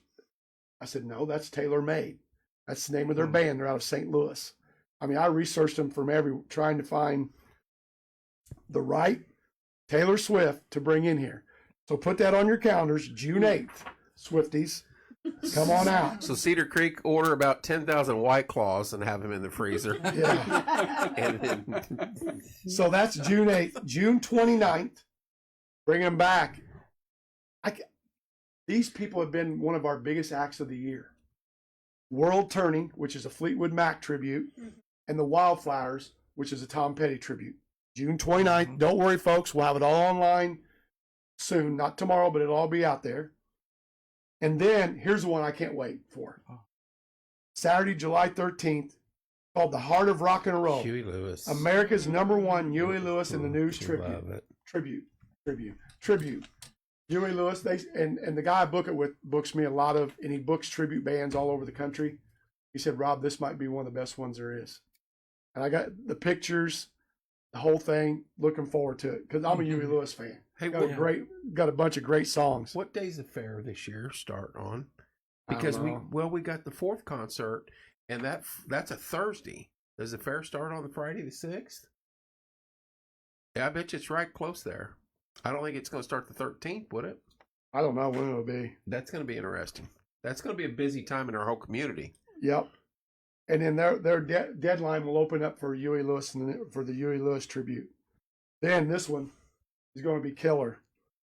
Speaker 2: I said, no, that's Taylor Made. That's the name of their band. They're out of St. Louis. I mean, I researched them from trying to find the right Taylor Swift to bring in here. So put that on your calendars, June 8th, Swifties. Come on out.
Speaker 1: So Cedar Creek, order about 10,000 White Claws and have them in the freezer.
Speaker 2: Yeah.
Speaker 1: And then,
Speaker 2: So that's June 8th. June 29th, bring them back. These people have been one of our biggest acts of the year. World Turning, which is a Fleetwood Mac tribute, and the Wildflowers, which is a Tom Petty tribute. June 29th. Don't worry, folks. We'll have it all online soon. Not tomorrow, but it'll all be out there. And then here's the one I can't wait for. Saturday, July 13th, called The Heart of Rock and Roll.
Speaker 1: Huey Lewis.
Speaker 2: America's #1 Huey Lewis in the News tribute.
Speaker 1: Love it.
Speaker 2: Tribute. Huey Lewis, and the guy I book it with books me a lot of, and he books tribute bands all over the country. He said, Rob, this might be one of the best ones there is. And I got the pictures, the whole thing, looking forward to it, because I'm a Huey Lewis fan.
Speaker 1: Hey,
Speaker 2: Got a bunch of great songs.
Speaker 1: What day's the fair this year start on?
Speaker 2: I don't
Speaker 1: Because
Speaker 2: know.
Speaker 1: we got the 4th concert, and that's a Thursday. Does the fair start on the Friday the 6th? Yeah, I bet you it's right close there. I don't think it's going to start the 13th, would it?
Speaker 2: I don't know when it'll be.
Speaker 1: That's going to be interesting. That's going to be a busy time in our whole community.
Speaker 2: Yep. And then their deadline will open up for Huey Lewis for the Huey Lewis tribute. Then this one is going to be killer.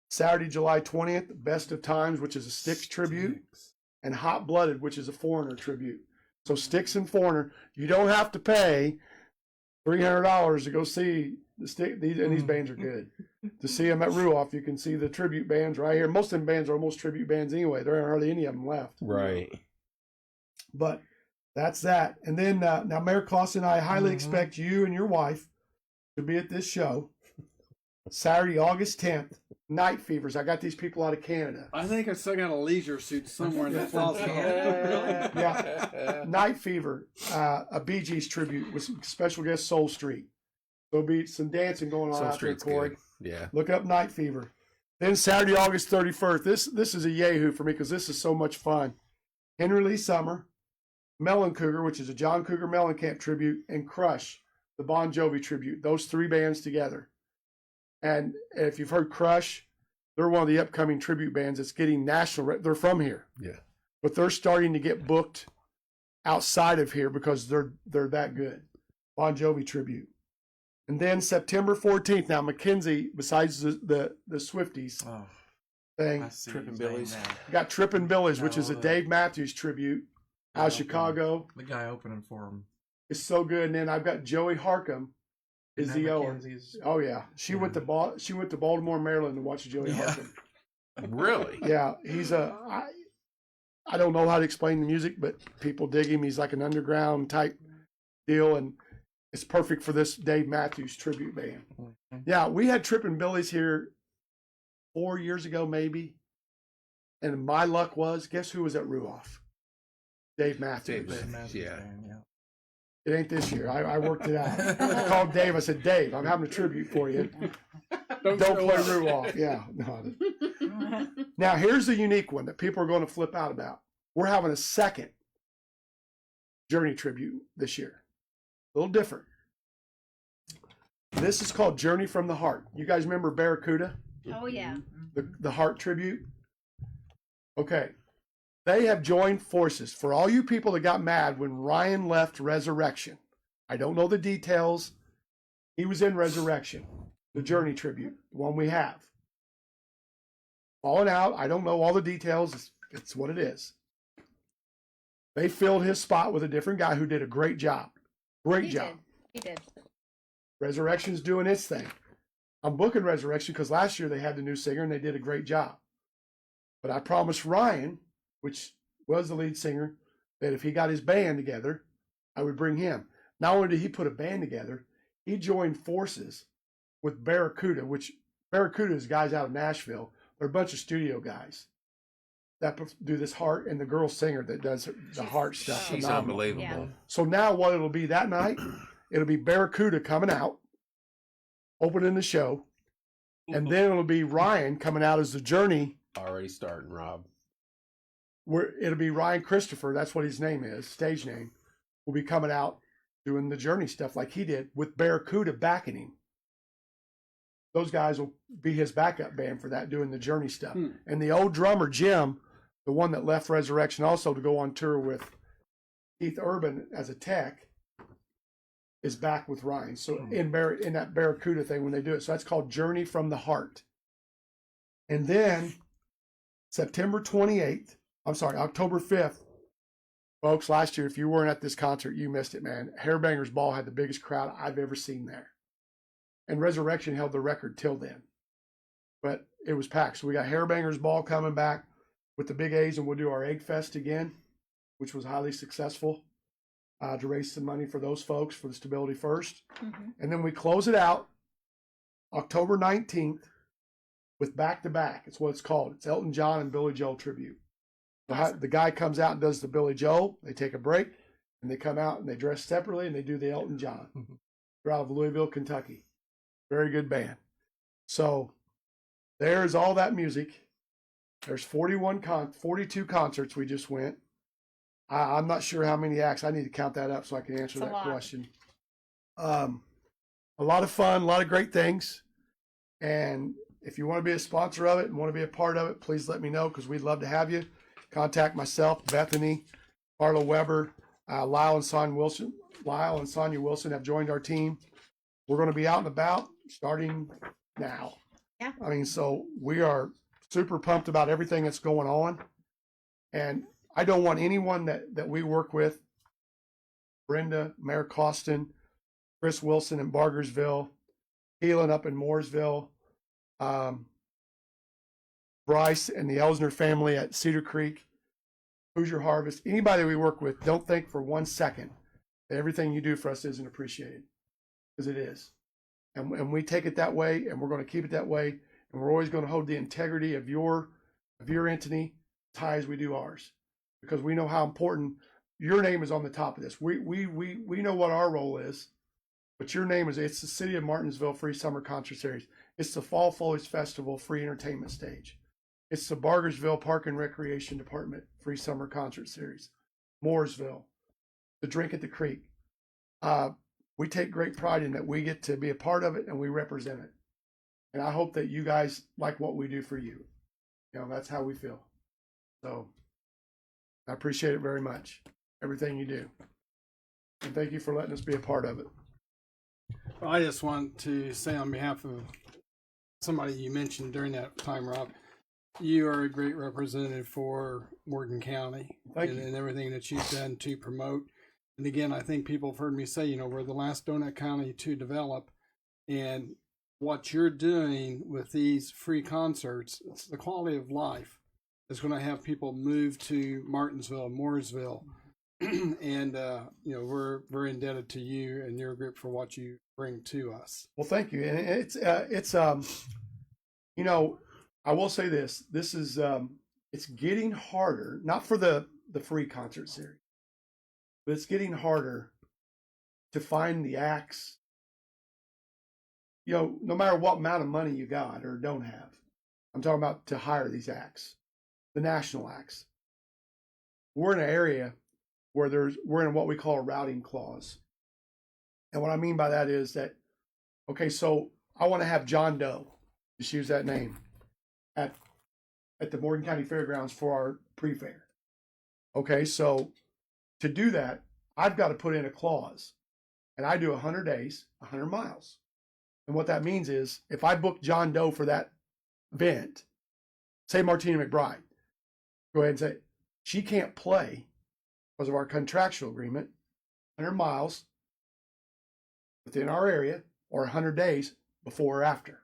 Speaker 2: Saturday, July 20th, Best of Times, which is a Styx tribute, and Hot Blooded, which is a Foreigner tribute. So Styx and Foreigner, you don't have to pay $300 to go see the Styx, and these bands are good. To see them at Ruoff, you can see the tribute bands right here. Most of them bands are almost tribute bands anyway. There aren't hardly any of them left.
Speaker 1: Right.
Speaker 2: But that's that. And then now, Mayor Clausen, I highly expect you and your wife to be at this show Saturday, August 10th. Night Fevers. I got these people out of Canada.
Speaker 5: I think I still got a leisure suit somewhere in the closet.
Speaker 2: Yeah. Night Fever, a Bee Gees tribute with special guest Soul Street. There'll be some dancing going on
Speaker 1: Soul
Speaker 2: out
Speaker 1: Street's
Speaker 2: there, Corey.
Speaker 1: good. Yeah.
Speaker 2: Look up Night Fever. Then Saturday, August 31st. This is a yahoo for me because this is so much fun. Henry Lee Summer, Melon Cougar, which is a John Cougar Mellencamp tribute, and Crush, the Bon Jovi tribute. Those 3 bands together. And if you've heard Crush, they're one of the upcoming tribute bands that's getting national. They're from here.
Speaker 1: Yeah.
Speaker 2: But they're starting to get booked outside of here because they're that good. Bon Jovi tribute. And then September 14th. Now, Mackenzie, besides the Swifties thing,
Speaker 1: Trippin' Billies.
Speaker 2: got Trippin' Billies, which is a Dave Matthews tribute out of Chicago.
Speaker 7: The guy opening for him.
Speaker 2: It's so good. And then I've got Joey Harcum. Is the Owen? Oh yeah, she went to Baltimore, Maryland to watch Joey Harcum.
Speaker 1: Really?
Speaker 2: Yeah, he's I don't know how to explain the music, but people dig him. He's like an underground type deal, and it's perfect for this Dave Matthews tribute band. Yeah, we had Trippin' Billies here 4 years ago, maybe, and my luck was, guess who was at Ruoff? Dave Matthews.
Speaker 1: Yeah.
Speaker 2: It ain't this year. I worked it out. I called Dave. I said, Dave, I'm having a tribute for you.
Speaker 5: Don't
Speaker 2: Don't
Speaker 5: show
Speaker 2: play
Speaker 5: up.
Speaker 2: Rue off. Yeah. No. Now, here's the unique one that people are going to flip out about. We're having a second Journey tribute this year. A little different. This is called Journey from the Heart. You guys remember Barracuda?
Speaker 6: Oh yeah.
Speaker 2: The Heart tribute? Okay. They have joined forces. For all you people that got mad when Ryan left Resurrection, I don't know the details. He was in Resurrection, the Journey tribute, the one we have. Falling out, I don't know all the details. It's what it is. They filled his spot with a different guy who did a great job. Great
Speaker 6: He
Speaker 2: job.
Speaker 6: did. He did.
Speaker 2: Resurrection's doing its thing. I'm booking Resurrection because last year they had the new singer and they did a great job. But I promised Ryan, which was the lead singer, that if he got his band together, I would bring him. Not only did he put a band together, he joined forces with Barracuda, which Barracuda is guys out of Nashville. They're a bunch of studio guys that do this Heart, and the girl singer that does the Heart stuff.
Speaker 1: She's
Speaker 2: phenomenal.
Speaker 1: unbelievable.
Speaker 6: Yeah.
Speaker 2: So now what it'll be that night, it'll be Barracuda coming out, opening the show, and then it'll be Ryan coming out as the Journey.
Speaker 1: Already starting, Rob.
Speaker 2: Where it'll be Ryan Christopher, that's what his name is, stage name, will be coming out doing the Journey stuff like he did with Barracuda backing him. Those guys will be his backup band for that, doing the Journey stuff. And the old drummer, Jim, the one that left Resurrection also to go on tour with Keith Urban as a tech, is back with Ryan. So in that Barracuda thing when they do it. So that's called Journey from the Heart. And then October 5th, folks, last year, if you weren't at this concert, you missed it, man. Hairbangers Ball had the biggest crowd I've ever seen there. And Resurrection held the record till then. But it was packed. So we got Hairbangers Ball coming back with the Big A's, and we'll do our Egg Fest again, which was highly successful, to raise some money for those folks for the Stability First.
Speaker 6: Mm-hmm.
Speaker 2: And then we close it out October 19th with back-to-back. It's what it's called. It's Elton John and Billy Joel tribute. The guy comes out and does the Billy Joel. They take a break, and they come out, and they dress separately, and they do the Elton John. They're out of Louisville, Kentucky. Very good band. So there's all that music. There's 42 concerts we just went. I'm not sure how many acts. I need to count that up so I can answer that question. A lot of fun, a lot of great things. And if you want to be a sponsor of it and want to be a part of it, please let me know because we'd love to have you. Contact myself, Bethany, Carla Weber, Lyle and Sonia Wilson. Lyle and Sonia Wilson have joined our team. We're going to be out and about starting now.
Speaker 6: Yeah.
Speaker 2: I mean, so we are super pumped about everything that's going on. And I don't want anyone that we work with, Brenda, Mayor Costin, Chris Wilson in Bargersville, Keelan up in Mooresville, Bryce and the Elsner family at Cedar Creek, Hoosier Harvest, anybody we work with, don't think for 1 second that everything you do for us isn't appreciated, because it is. And we take it that way, and we're going to keep it that way, and we're always going to hold the integrity of your entity as high as we do ours, because we know how important your name is on the top of this. We know what our role is, but your name is, it's the City of Martinsville Free Summer Concert Series. It's the Fall Foliage Festival Free Entertainment Stage. It's the Bargersville Park and Recreation Department Free Summer Concert Series. Mooresville, the Drink at the Creek. We take great pride in that we get to be a part of it and we represent it. And I hope that you guys like what we do for you. You know, that's how we feel. So I appreciate it very much, everything you do. And thank you for letting us be a part of it.
Speaker 5: Well, I just want to say on behalf of somebody you mentioned during that time, Rob, you are a great representative for Morgan County
Speaker 2: Thank you.
Speaker 5: and everything that you've done to promote. And again, I think people have heard me say, we're the last donut county to develop. And what you're doing with these free concerts, it's the quality of life that's going to have people move to Martinsville, Mooresville. And, we're very indebted to you and your group for what you bring to us.
Speaker 2: Well, thank you. And it's I will say this is, it's getting harder, not for the free concert series, but it's getting harder to find the acts no matter what amount of money you got or don't have, I'm talking about to hire these acts, the national acts. We're in an area where we're in what we call a routing clause. And what I mean by that is that, okay, so I want to have John Doe, just use that name, at the Morgan County Fairgrounds for our pre-fair. Okay, so to do that, I've got to put in a clause. And I do 100 days, 100 miles. And what that means is if I book John Doe for that event, say Martina McBride, go ahead and say, she can't play because of our contractual agreement, 100 miles within our area or 100 days before or after.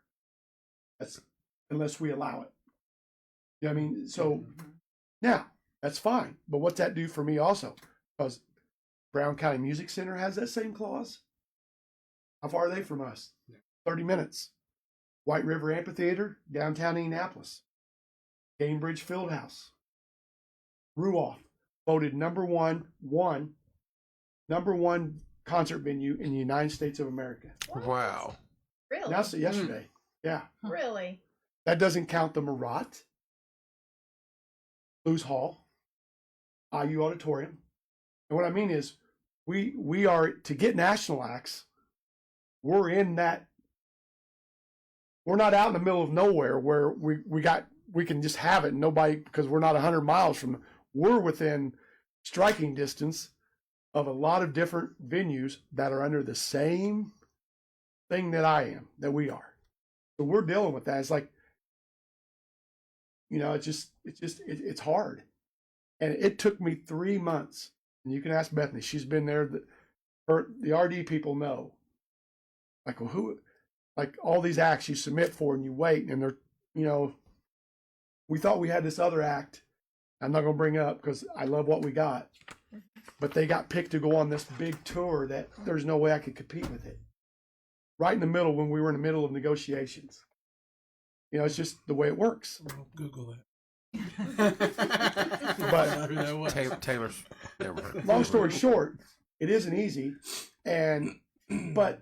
Speaker 2: That's unless we allow it. You know what I mean? So now that's fine. But what's that do for me also? Because Brown County Music Center has that same clause. How far are they from us? 30 minutes. White River Amphitheater, downtown Indianapolis. Cambridge Fieldhouse. Ruoff, voted number one concert venue in the United States of America.
Speaker 1: Wow.
Speaker 3: Really?
Speaker 2: Announced it yesterday. Yeah.
Speaker 3: Really?
Speaker 2: That doesn't count the Murat, Blues Hall, IU Auditorium. And what I mean is we are, to get national acts, we're in that, we're not out in the middle of nowhere where we can just have it and nobody, because we're not 100 miles from, we're within striking distance of a lot of different venues that are under the same thing that we are. So we're dealing with that. It's like, it's hard. And it took me 3 months. And you can ask Bethany, she's been there. The RD people know. Like, well, like all these acts you submit for and you wait and they're, we thought we had this other act I'm not going to bring up because I love what we got, but they got picked to go on this big tour that there's no way I could compete with it. Right in the middle when we were in the middle of negotiations. It's just the way it works.
Speaker 7: Well, Google
Speaker 2: But
Speaker 7: that.
Speaker 1: Taylor's never heard.
Speaker 2: long story short, it isn't easy, but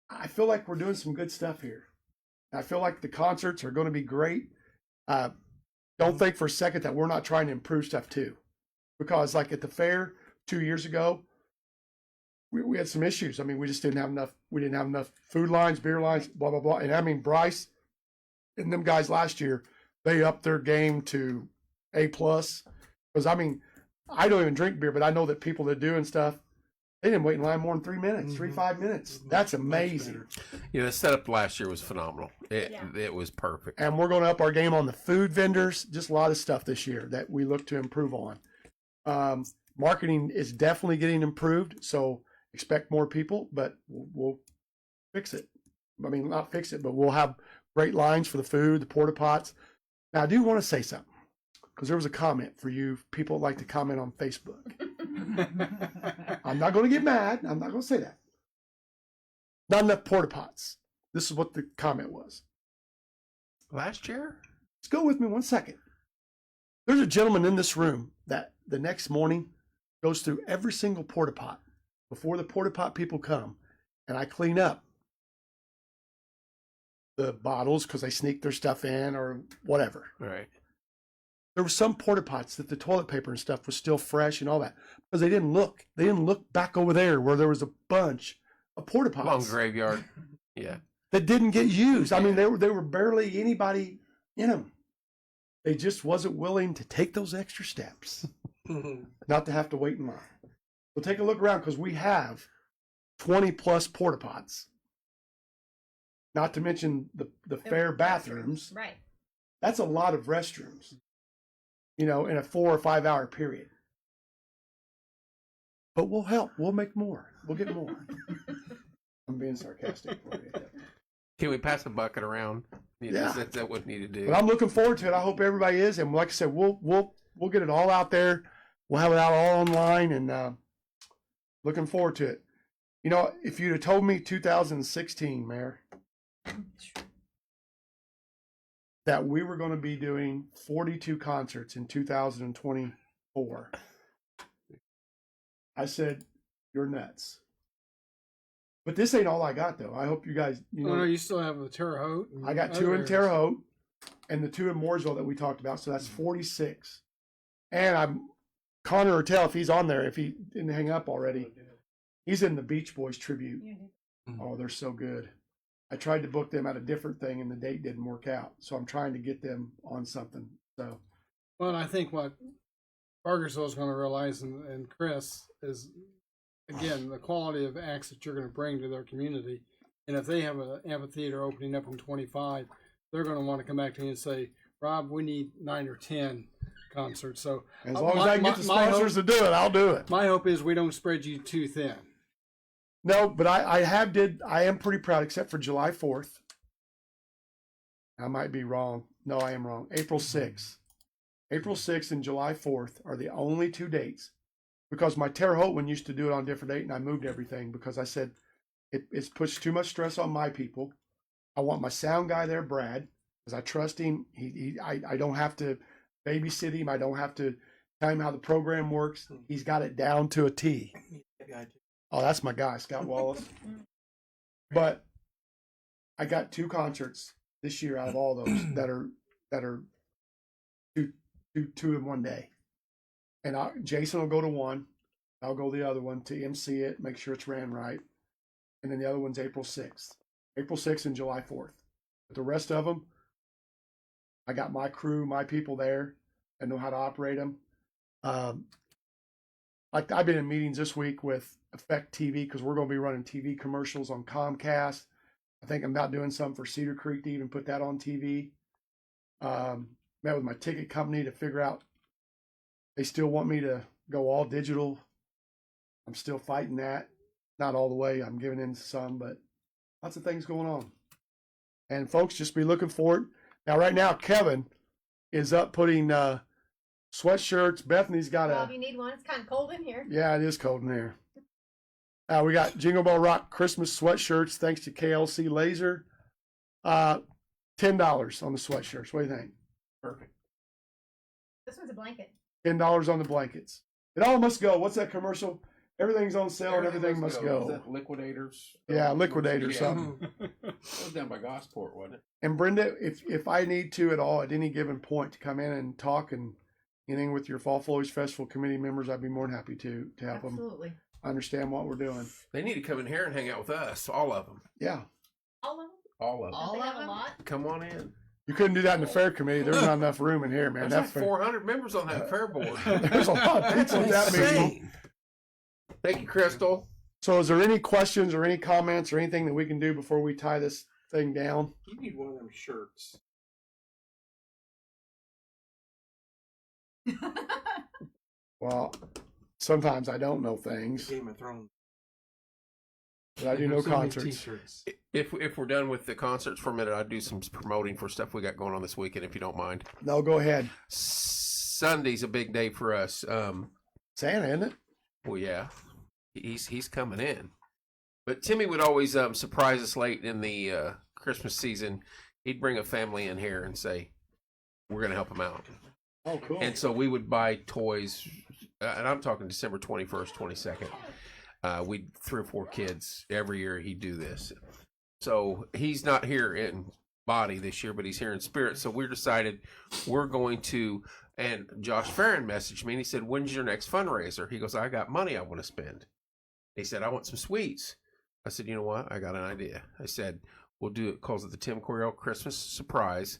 Speaker 2: I feel like we're doing some good stuff here. I feel like the concerts are going to be great. Don't think for a second that we're not trying to improve stuff too, because like at the fair 2 years ago, we had some issues. I mean, we just didn't have enough. We didn't have enough food lines, beer lines, blah blah blah. And I mean, Bryce and them guys last year, they upped their game to A+. Because I mean, I don't even drink beer, but I know that people that do and stuff, they didn't wait in line more than 3 minutes, 5 minutes. That's amazing.
Speaker 1: The setup last year was phenomenal. It was perfect.
Speaker 2: And we're going to up our game on the food vendors. Just a lot of stuff this year that we look to improve on. Marketing is definitely getting improved, so expect more people, but we'll fix it. I mean, not fix it, but we'll have great lines for the food, the porta pots. Now, I do want to say something, because there was a comment for you people that like to comment on Facebook. I'm not going to get mad. I'm not going to say that. Not enough porta pots. This is what the comment was.
Speaker 1: Last year?
Speaker 2: Let's go with me 1 second. There's a gentleman in this room that the next morning goes through every single porta pot before the porta pot people come, and I clean up the bottles because they sneak their stuff in or whatever.
Speaker 1: Right.
Speaker 2: There were some porta pots that the toilet paper and stuff was still fresh and all that because they didn't look. They didn't look back over there where there was a bunch of porta pots.
Speaker 1: Long graveyard. Yeah.
Speaker 2: That didn't get used. I mean, they were barely anybody in them. They just wasn't willing to take those extra steps, not to have to wait in line. We'll take a look around because we have 20 plus porta pots. Not to mention the fair bathrooms.
Speaker 3: Right.
Speaker 2: That's a lot of restrooms, in a 4 or 5 hour period. But we'll help. We'll make more. We'll get more. I'm being sarcastic for you.
Speaker 1: Can we pass the bucket around?
Speaker 2: Yeah.
Speaker 1: That's what we need to do.
Speaker 2: But I'm looking forward to it. I hope everybody is. And like I said, we'll get it all out there. We'll have it out all online, and looking forward to it. If you'd have told me 2016, Mayor, that we were going to be doing 42 concerts in 2024, I said, you're nuts. But this ain't all I got though. I hope you guys, you know,
Speaker 5: Oh, no, you still have the Terre Haute. and
Speaker 2: I got 2
Speaker 5: other
Speaker 2: in
Speaker 5: areas.
Speaker 2: Terre Haute and the 2 in Mooresville that we talked about. So that's 46. And I'm Connor or tell if he's on there, if he didn't hang up already. He's in the Beach Boys tribute. Oh, they're so good. I tried to book them at a different thing and the date didn't work out. So I'm trying to get them on something. So
Speaker 5: Well, I think what Bargersville is going to realize, and Chris, is, again, the quality of acts that you're going to bring to their community. And if they have an amphitheater opening up in 25, they're going to want to come back to you and say, Rob, we need 9 or 10 concerts. So
Speaker 2: as long as I can get the sponsors to do it, I'll do it.
Speaker 5: my hope is we don't spread you too thin.
Speaker 2: No, but I am pretty proud, except for July 4th. I might be wrong. No, I am wrong. April 6th. April 6th and July 4th are the only 2 dates, because my Terre Haute one used to do it on a different date and I moved everything because I said it's puts too much stress on my people. I want my sound guy there, Brad, because I trust him. I don't have to babysit him. I don't have to tell him how the program works. He's got it down to a T. Oh, that's my guy, Scott Wallace. But I got 2 concerts this year out of all those that are two in one day. And Jason will go to one. I'll go the other one to MC it, make sure it's ran right. And then the other one's April 6th. April 6th and July 4th. But the rest of them, I got my crew, my people there that know how to operate them. Like I've been in meetings this week with Effect TV because we're going to be running TV commercials on Comcast. I think I'm about doing something for Cedar Creek to even put that on TV. Met with my ticket company to figure out, they still want me to go all digital. I'm still fighting that. Not all the way. I'm giving in some, but lots of things going on. And folks, just be looking for it. Now, right now, Kevin is up putting sweatshirts. Bethany's got
Speaker 6: Well,
Speaker 2: a...
Speaker 6: if you need one, it's kind of cold in here.
Speaker 2: Yeah, it is cold in here. We got Jingle Bell Rock Christmas sweatshirts thanks to KLC Laser. $10 on the sweatshirts. What do you think?
Speaker 4: Perfect.
Speaker 6: This one's a blanket.
Speaker 2: $10 on the blankets. It all must go. What's that commercial? Everything's on sale and everything must
Speaker 4: Is
Speaker 2: go.
Speaker 4: that Liquidators?
Speaker 2: Yeah, Liquidators,
Speaker 4: Yeah.
Speaker 2: something.
Speaker 4: That was down by Gosport, wasn't it?
Speaker 2: And Brenda, if I need to at all at any given point to come in and talk and anything with your Fall Foliage Festival committee members, I'd be more than happy to help them
Speaker 3: Absolutely.
Speaker 2: understand what we're doing.
Speaker 1: They need to come in here and hang out with us, all of them.
Speaker 2: Yeah.
Speaker 6: All of them.
Speaker 1: All of them.
Speaker 3: All
Speaker 6: They
Speaker 3: of
Speaker 6: have a
Speaker 3: them?
Speaker 6: lot.
Speaker 1: Come on in.
Speaker 2: You couldn't do that in the fair committee. There's not enough room in here, man.
Speaker 1: There's like
Speaker 2: That fair,
Speaker 1: 400 members on that fair board.
Speaker 2: there's a lot of people at that meeting.
Speaker 1: Insane. Thank you, Crystal.
Speaker 2: So is there any questions or any comments or anything that we can do before we tie this thing down?
Speaker 4: You need one of them shirts.
Speaker 2: Well, sometimes I don't know things,
Speaker 4: Game of Thrones.
Speaker 2: but I do know
Speaker 7: So many
Speaker 2: concerts.
Speaker 7: T-shirts.
Speaker 1: If we're done with the concerts for a minute, I'd do some promoting for stuff we got going on this weekend, if you don't mind.
Speaker 2: No, go ahead.
Speaker 1: Sunday's a big day for us.
Speaker 2: Santa, isn't it?
Speaker 1: Well, yeah, he's coming in. But Timmy would always surprise us late in the Christmas season. He'd bring a family in here and say, "We're going to help them out."
Speaker 2: Oh, cool.
Speaker 1: And so we would buy toys, and I'm talking December 21st, 22nd. We'd 3 or 4 kids every year. He'd do this. So he's not here in body this year, but he's here in spirit. So we decided we're going to. And Josh Farron messaged me and he said, "When's your next fundraiser?" He goes, "I got money I want to spend." He said, "I want some sweets." I said, "You know what? I got an idea." I said, "We'll do it, calls it the Tim Coriel Christmas surprise.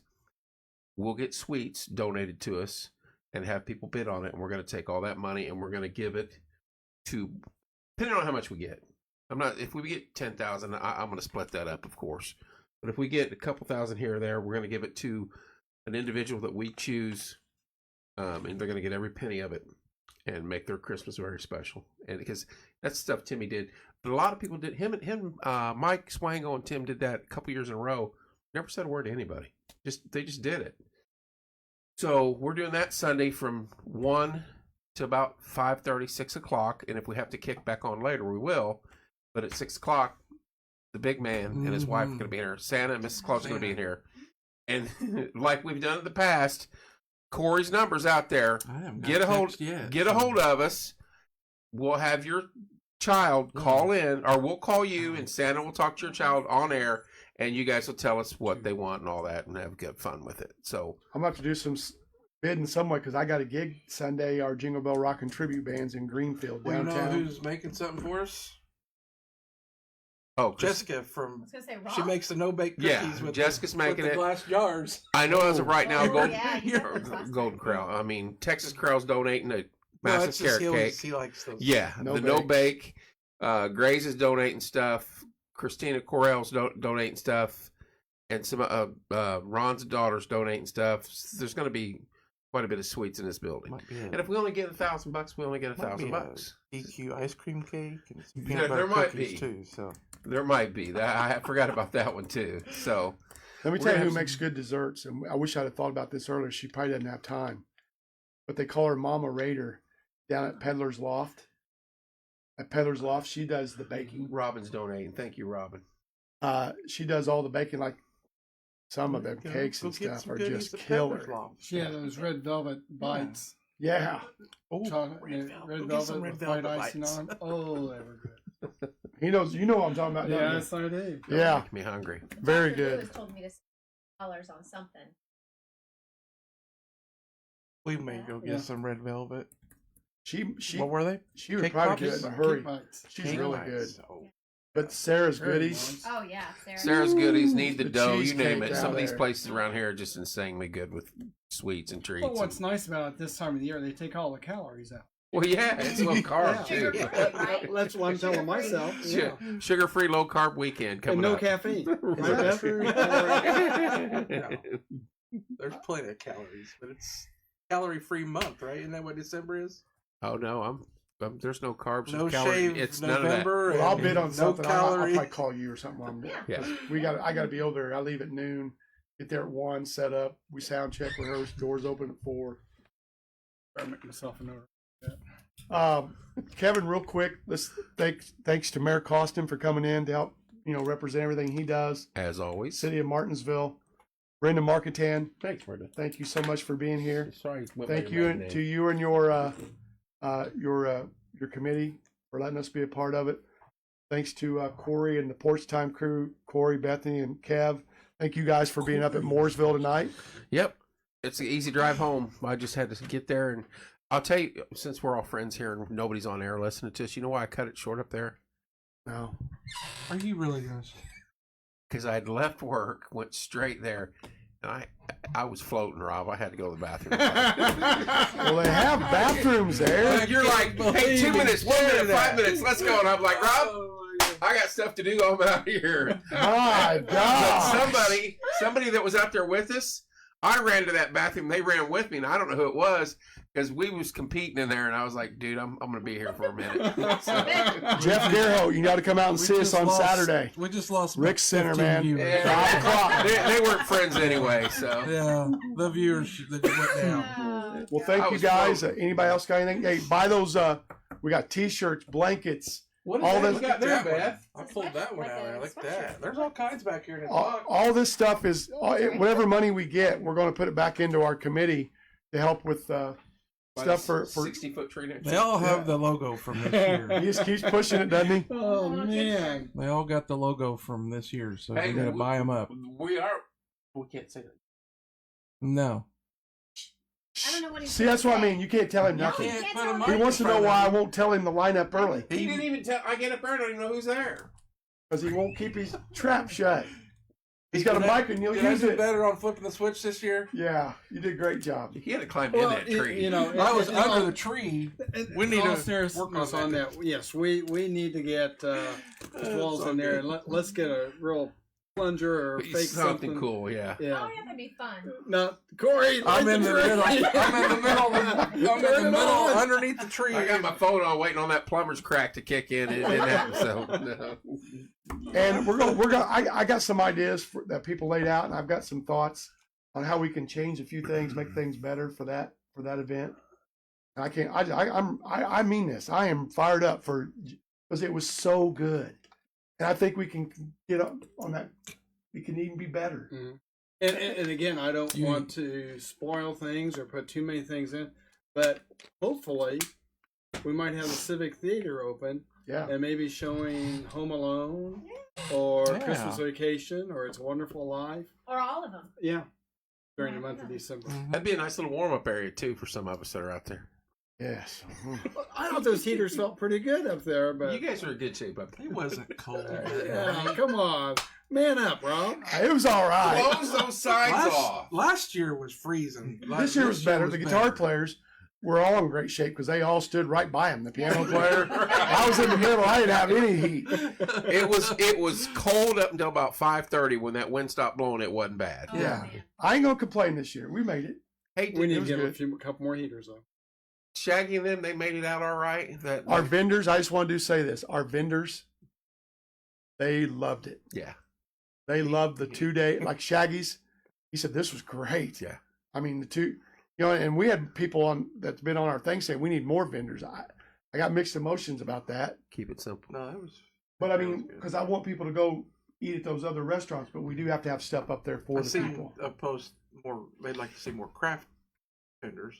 Speaker 1: We'll get sweets donated to us and have people bid on it. And we're going to take all that money and we're going to give it to, depending on how much we get. If we get 10,000, I'm going to split that up, of course. But if we get a couple thousand here or there, we're going to give it to an individual that we choose. And they're going to get every penny of it and make their Christmas very special. And because that's stuff Timmy did. But a lot of people did. Mike Swango and Tim did that a couple years in a row. Never said a word to anybody. They just did it. So we're doing that Sunday from 1 to about 5:30, 6 o'clock. And if we have to kick back on later, we will. But at 6 o'clock, the big man and his wife are going to be in here. Santa and Mrs. Claus are going to be in here. And like we've done in the past, Corey's number's out there.
Speaker 7: I haven't
Speaker 1: Get a
Speaker 7: got
Speaker 1: hold.
Speaker 7: text yet,
Speaker 1: Get a
Speaker 7: so-
Speaker 1: hold of us. We'll have your child, call in, or we'll call you, and Santa will talk to your child on air, and you guys will tell us what they want and all that, and have good fun with it. So
Speaker 2: I'm going to have to do some bidding somewhere because I got a gig Sunday, our Jingle Bell Rockin' Tribute Band's in Greenfield,
Speaker 4: Well, you know
Speaker 2: downtown.
Speaker 4: who's making something for us?
Speaker 1: oh,
Speaker 4: Jessica
Speaker 6: I
Speaker 4: from.
Speaker 6: was gonna say Rob.
Speaker 4: She makes the no-bake cookies
Speaker 1: Yeah,
Speaker 4: with
Speaker 1: Jessica's
Speaker 4: the,
Speaker 1: making
Speaker 4: with
Speaker 1: it.
Speaker 4: the glass jars.
Speaker 1: I know as of right now,
Speaker 6: Oh,
Speaker 1: Golden,
Speaker 6: yeah, you said this last
Speaker 1: Golden
Speaker 6: time.
Speaker 1: Crow. I mean, Texas Crow's donating a
Speaker 4: No,
Speaker 1: massive
Speaker 4: it's just
Speaker 1: carrot cake.
Speaker 4: he likes those.
Speaker 1: Yeah,
Speaker 2: No
Speaker 1: the
Speaker 2: bake.
Speaker 1: no bake. Grays is donating stuff. Christina Correll's donating stuff, and some Ron's daughter's donating stuff. There's going to be quite a bit of sweets in this building.
Speaker 4: Might be
Speaker 1: And if we only get $1,000, we only get
Speaker 4: might be
Speaker 1: $1,000.
Speaker 4: EQ ice cream cake and some
Speaker 1: Yeah,
Speaker 4: peanut
Speaker 1: there
Speaker 4: butter
Speaker 1: might
Speaker 4: cookies
Speaker 1: be.
Speaker 4: too. So
Speaker 1: There might be that. I forgot about that one too. So
Speaker 2: Let me
Speaker 1: We're
Speaker 2: tell you
Speaker 1: gonna
Speaker 2: who
Speaker 1: have
Speaker 2: makes good desserts, and I wish I'd have thought about this earlier. She probably doesn't have time, but they call her Mama Raider down at Peddler's Loft. At Peddler's Loft, she does the baking.
Speaker 1: Robin's donating. Thank you, Robin.
Speaker 2: She does all the baking, like some of them
Speaker 4: Go-
Speaker 2: cakes
Speaker 4: go
Speaker 2: and
Speaker 4: get
Speaker 2: stuff
Speaker 4: some
Speaker 2: are
Speaker 4: goodies
Speaker 2: just
Speaker 4: at Peddler's
Speaker 2: killer.
Speaker 4: Loft.
Speaker 5: Yeah, those red velvet bites.
Speaker 2: Yeah,
Speaker 4: Oh,
Speaker 5: Chocolate,
Speaker 4: red
Speaker 5: red
Speaker 4: velvet. Go get some
Speaker 5: velvet
Speaker 4: red
Speaker 5: with white
Speaker 4: velvet
Speaker 5: icing
Speaker 4: bites.
Speaker 5: on. Oh, they were good.
Speaker 2: he knows. You know what I'm talking about, don't
Speaker 5: Yes, I do.
Speaker 2: you? Yeah,
Speaker 1: Make me hungry.
Speaker 2: very
Speaker 6: Dr.
Speaker 2: good.
Speaker 6: Lewis told me to spend dollars on something.
Speaker 4: We may go get
Speaker 5: Yeah.
Speaker 4: some red velvet.
Speaker 2: She
Speaker 4: What were they?
Speaker 2: she would
Speaker 4: Cake
Speaker 2: probably
Speaker 4: pops?
Speaker 2: do it in a
Speaker 5: Cake
Speaker 2: hurry.
Speaker 5: bites.
Speaker 2: She's
Speaker 4: Cake
Speaker 2: really
Speaker 4: bites.
Speaker 2: good.
Speaker 4: Oh.
Speaker 2: But Sarah's
Speaker 5: Very
Speaker 2: goodies.
Speaker 5: nice.
Speaker 6: Oh yeah, Sarah.
Speaker 1: Sarah's goodies need the
Speaker 2: The
Speaker 1: dough. You
Speaker 2: cheesecake
Speaker 1: name it. Some
Speaker 2: down
Speaker 1: of these
Speaker 2: there.
Speaker 1: places around here are just insanely good with sweets and treats.
Speaker 5: Well, what's
Speaker 1: and-
Speaker 5: nice about it this time of the year, they take all the calories out.
Speaker 1: well, yeah, it's low carb
Speaker 5: Yeah.
Speaker 1: too.
Speaker 6: Sugar-free, right?
Speaker 5: That's what I'm telling myself. Yeah.
Speaker 1: Sugar-free, low carb weekend
Speaker 5: And
Speaker 1: coming
Speaker 5: no
Speaker 1: up.
Speaker 5: caffeine. Right,
Speaker 1: Right.
Speaker 5: Beth?
Speaker 4: There's plenty of calories, but it's calorie-free month, right? Isn't that what December is?
Speaker 1: Oh no, I'm there's no carbs.
Speaker 4: No
Speaker 1: or calories.
Speaker 4: shave
Speaker 1: It's
Speaker 4: November.
Speaker 2: Well, I'll
Speaker 4: and
Speaker 2: bid on
Speaker 4: no
Speaker 2: something. I'll
Speaker 4: calorie.
Speaker 2: probably call you or something. While I'm there.
Speaker 1: Yeah.
Speaker 2: I got to be over there. I leave at noon. Get there at 1. Set up. We sound check. Rehearse. Doors open at 4.
Speaker 5: I make myself a note.
Speaker 2: Kevin, real quick. Let's thanks to Mayor Costin for coming in to help represent everything he does.
Speaker 1: As always.
Speaker 2: City of Martinsville. Brenda Marketan,
Speaker 1: Thanks, Brenda.
Speaker 2: thank you so much for being here.
Speaker 1: Sorry.
Speaker 2: Thank you and to you and your committee for letting us be a part of it. Thanks to Corey and the Porch Time crew, Corey, Bethany, and Kev. Thank you guys for being up at Mooresville tonight.
Speaker 1: Yep. It's an easy drive home. I just had to get there, and I'll tell you, since we're all friends here and nobody's on air listening to us, you know why I cut it short up there?
Speaker 2: No,
Speaker 4: Are you really going to?
Speaker 1: Because I had left work, went straight there, and I was floating, Rob. I had to go to the bathroom.
Speaker 2: well they have bathrooms there.
Speaker 1: You're like, hey, 2 minutes, 1 minute, 5 minutes, let's go. And I'm like, Rob, I got stuff to do. I'm out of here.
Speaker 2: My
Speaker 1: But
Speaker 2: God!
Speaker 1: somebody that was out there with us, I ran to that bathroom. They ran with me, and I don't know who it was because we was competing in there. And I was like, dude, I'm going to be here for a minute. So,
Speaker 2: Jeff Gerho, you got to come out and see us on Saturday.
Speaker 7: We just lost
Speaker 2: Rick Center,
Speaker 7: 15
Speaker 2: man.
Speaker 7: viewers.
Speaker 1: Yeah.
Speaker 2: 5 o'clock.
Speaker 1: they weren't friends anyway. So
Speaker 7: Yeah, the viewers that went down.
Speaker 2: Well,
Speaker 1: I
Speaker 2: thank you
Speaker 1: was
Speaker 2: guys.
Speaker 1: floating.
Speaker 2: Anybody else got anything? Hey, buy those. We got T-shirts, blankets.
Speaker 1: what
Speaker 2: All
Speaker 1: is that
Speaker 2: this-
Speaker 1: you got there, Beth?
Speaker 4: I pulled that one
Speaker 6: Like
Speaker 4: out.
Speaker 6: a
Speaker 4: I like
Speaker 6: sweatshirt.
Speaker 4: that. There's all kinds back here in the
Speaker 2: All,
Speaker 4: box.
Speaker 2: all this stuff is whatever money we get, we're going to put it back into our committee to help with stuff for
Speaker 1: 60-foot tree next
Speaker 7: They all have the logo from this year.
Speaker 2: He just keeps pushing it, doesn't he?
Speaker 5: Oh, man.
Speaker 7: They all got the logo from this year, so
Speaker 1: Hey,
Speaker 7: we got to buy them up.
Speaker 1: We can't say that.
Speaker 7: No.
Speaker 6: I don't know what he's
Speaker 2: See, that's what I
Speaker 6: saying.
Speaker 2: mean. You can't tell him
Speaker 6: No,
Speaker 2: nothing.
Speaker 6: you
Speaker 4: Can't
Speaker 6: can't
Speaker 4: put
Speaker 6: tell
Speaker 4: a
Speaker 6: him
Speaker 2: He
Speaker 4: mic
Speaker 2: wants to
Speaker 4: in
Speaker 2: know
Speaker 4: front of
Speaker 2: why I
Speaker 4: him.
Speaker 2: won't tell him to line up early
Speaker 1: He didn't even tell. I get up there, I don't even know who's there.
Speaker 2: because he won't keep his trap shut. He's got a mic and you'll
Speaker 4: Did I
Speaker 2: use
Speaker 4: do
Speaker 2: it.
Speaker 4: better on flipping the switch this year?
Speaker 2: Yeah, you did a great job.
Speaker 1: He had to climb in
Speaker 5: Well,
Speaker 1: that tree.
Speaker 4: I was under the tree. We need
Speaker 5: all
Speaker 4: to
Speaker 5: seriousness
Speaker 4: work on
Speaker 5: on
Speaker 4: that.
Speaker 5: that. Yes, we need to get walls
Speaker 4: all
Speaker 5: in there.
Speaker 4: good.
Speaker 5: Let's get a real plunger or fake
Speaker 1: something cool, yeah.
Speaker 6: Oh
Speaker 5: Yeah.
Speaker 6: yeah, that'd be fun.
Speaker 5: No, Corey,
Speaker 4: I'm
Speaker 5: light
Speaker 4: in the
Speaker 5: tree.
Speaker 4: middle. I'm in the middle. I'm in
Speaker 5: Turn
Speaker 4: the
Speaker 5: it
Speaker 4: middle,
Speaker 5: on.
Speaker 4: underneath the tree.
Speaker 1: I got my phone on, waiting on that plumber's crack to kick in. It didn't happen, so no.
Speaker 2: And we're gonna. I got some ideas that people laid out, and I've got some thoughts on how we can change a few things, make things better for that event. And I can't. I mean this. I am fired up because it was so good, and I think we can get up on that. It can even be better.
Speaker 5: And again, I don't
Speaker 7: You-
Speaker 5: want to spoil things or put too many things in, but hopefully we might have the Civic Theater open
Speaker 2: Yeah.
Speaker 5: and maybe showing Home Alone or
Speaker 7: Yeah.
Speaker 5: Christmas Vacation or It's a Wonderful Life.
Speaker 6: Or all of them.
Speaker 5: Yeah, during the month of December.
Speaker 1: That'd be a nice little warm up area too for some of us that are out there.
Speaker 2: Yes.
Speaker 5: I thought those heaters felt pretty good up there, but
Speaker 1: You guys are in good shape up there.
Speaker 4: It wasn't cold.
Speaker 5: yeah, come on, man up, Rob.
Speaker 2: It was all right.
Speaker 1: Close those signs off.
Speaker 4: Last year was freezing.
Speaker 2: This year was better. The guitar players were all in great shape because they all stood right by him. The piano player, I was in the middle. I didn't have any heat.
Speaker 1: It was cold up until about 5:30 when that wind stopped blowing. It wasn't bad.
Speaker 6: Oh,
Speaker 2: Yeah.
Speaker 6: man.
Speaker 2: I ain't gonna complain this year. We made it.
Speaker 1: Hey,
Speaker 5: We need
Speaker 2: it
Speaker 5: to
Speaker 2: was
Speaker 5: get
Speaker 2: good.
Speaker 5: a couple more heaters though.
Speaker 1: Shaggy and them, they made it out all right.
Speaker 2: Our vendors, I just want to say this. Our vendors, they loved it.
Speaker 1: Yeah.
Speaker 2: They loved the 2 day, like Shaggy's. He said this was great.
Speaker 1: Yeah.
Speaker 2: I mean, the two, and we had people on that's been on our thing saying we need more vendors. I got mixed emotions about that.
Speaker 1: Keep it simple.
Speaker 4: No, that was.
Speaker 2: But I
Speaker 4: that was
Speaker 2: mean,
Speaker 4: good.
Speaker 2: because I want people to go eat at those other restaurants, but we do have to have stuff up there for
Speaker 4: I
Speaker 2: the
Speaker 4: seen
Speaker 2: people.
Speaker 4: a post more. They'd like to see more craft vendors.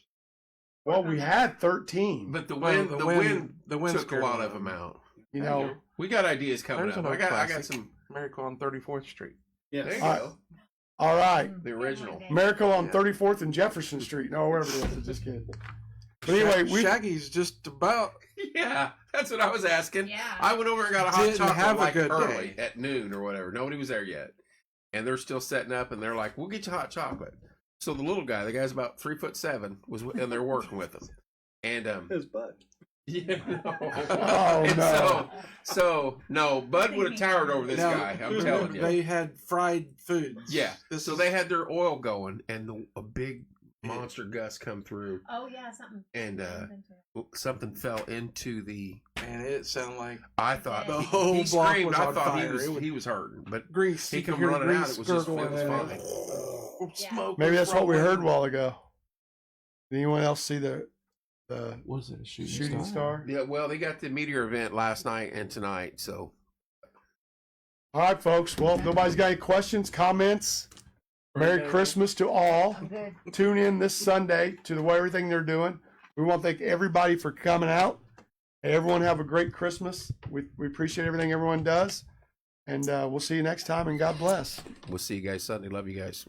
Speaker 2: Well, we had 13.
Speaker 1: But the
Speaker 4: Well,
Speaker 1: wind, the wind
Speaker 4: the wind
Speaker 1: took a
Speaker 4: scared
Speaker 1: lot
Speaker 4: me.
Speaker 1: of them out.
Speaker 2: You know,
Speaker 1: We got ideas coming
Speaker 7: There's
Speaker 1: up.
Speaker 7: an
Speaker 1: I got
Speaker 7: classic.
Speaker 1: some.
Speaker 7: Miracle on 34th Street.
Speaker 5: Yes.
Speaker 1: There you
Speaker 2: All right.
Speaker 1: go.
Speaker 2: all right.
Speaker 1: The original.
Speaker 2: Miracle on
Speaker 4: Yeah.
Speaker 2: 34th and Jefferson Street. No, wherever it is. I'm just kidding. But anyway, we
Speaker 4: Shaggy's just about.
Speaker 1: Yeah, that's what I was asking.
Speaker 6: Yeah.
Speaker 1: I went over and got a hot
Speaker 4: Didn't
Speaker 1: chocolate
Speaker 4: have a
Speaker 1: like
Speaker 4: good
Speaker 1: early
Speaker 4: day.
Speaker 1: at noon or whatever. Nobody was there yet, and they're still setting up. And they're like, "We'll get you hot chocolate." So the little guy, the guy's about 3'7", and they're working with him. And
Speaker 5: His butt.
Speaker 1: yeah, no.
Speaker 2: Oh,
Speaker 1: And
Speaker 2: no.
Speaker 1: so no, Bud would have towered over this
Speaker 4: Now,
Speaker 1: guy. I'm telling you.
Speaker 4: They had fried foods.
Speaker 1: Yeah.
Speaker 4: This
Speaker 1: So
Speaker 4: is-
Speaker 1: they had their oil going, and a big monster gust come through,
Speaker 6: Oh yeah, something.
Speaker 1: and something fell into the.
Speaker 4: and it sounded like
Speaker 1: I thought
Speaker 4: The
Speaker 1: he
Speaker 4: whole block
Speaker 1: screamed.
Speaker 4: was
Speaker 1: I
Speaker 4: on
Speaker 1: thought
Speaker 4: fire. It was-
Speaker 1: he was hurting, but
Speaker 4: grease.
Speaker 1: he
Speaker 4: You could
Speaker 1: come
Speaker 4: hear the
Speaker 1: running out.
Speaker 4: grease
Speaker 1: It was just
Speaker 4: gurgling
Speaker 1: it was
Speaker 4: and
Speaker 1: fine.
Speaker 6: Yeah.
Speaker 4: smoke
Speaker 2: maybe
Speaker 4: was
Speaker 2: that's what we
Speaker 4: rolling.
Speaker 2: heard a while ago. Did anyone else see the
Speaker 7: Was it a shooting,
Speaker 2: shooting star?
Speaker 1: Yeah, well, they got the meteor event last night and tonight, so
Speaker 2: All right, folks. Well, if nobody's got any questions, comments, Merry Christmas to all.
Speaker 3: I'm good.
Speaker 2: Tune in this Sunday to everything they're doing. We want to thank everybody for coming out. Hey, everyone have a great Christmas. We appreciate everything everyone does. And we'll see you next time, and God bless.
Speaker 1: we'll see you guys Sunday. Love you guys.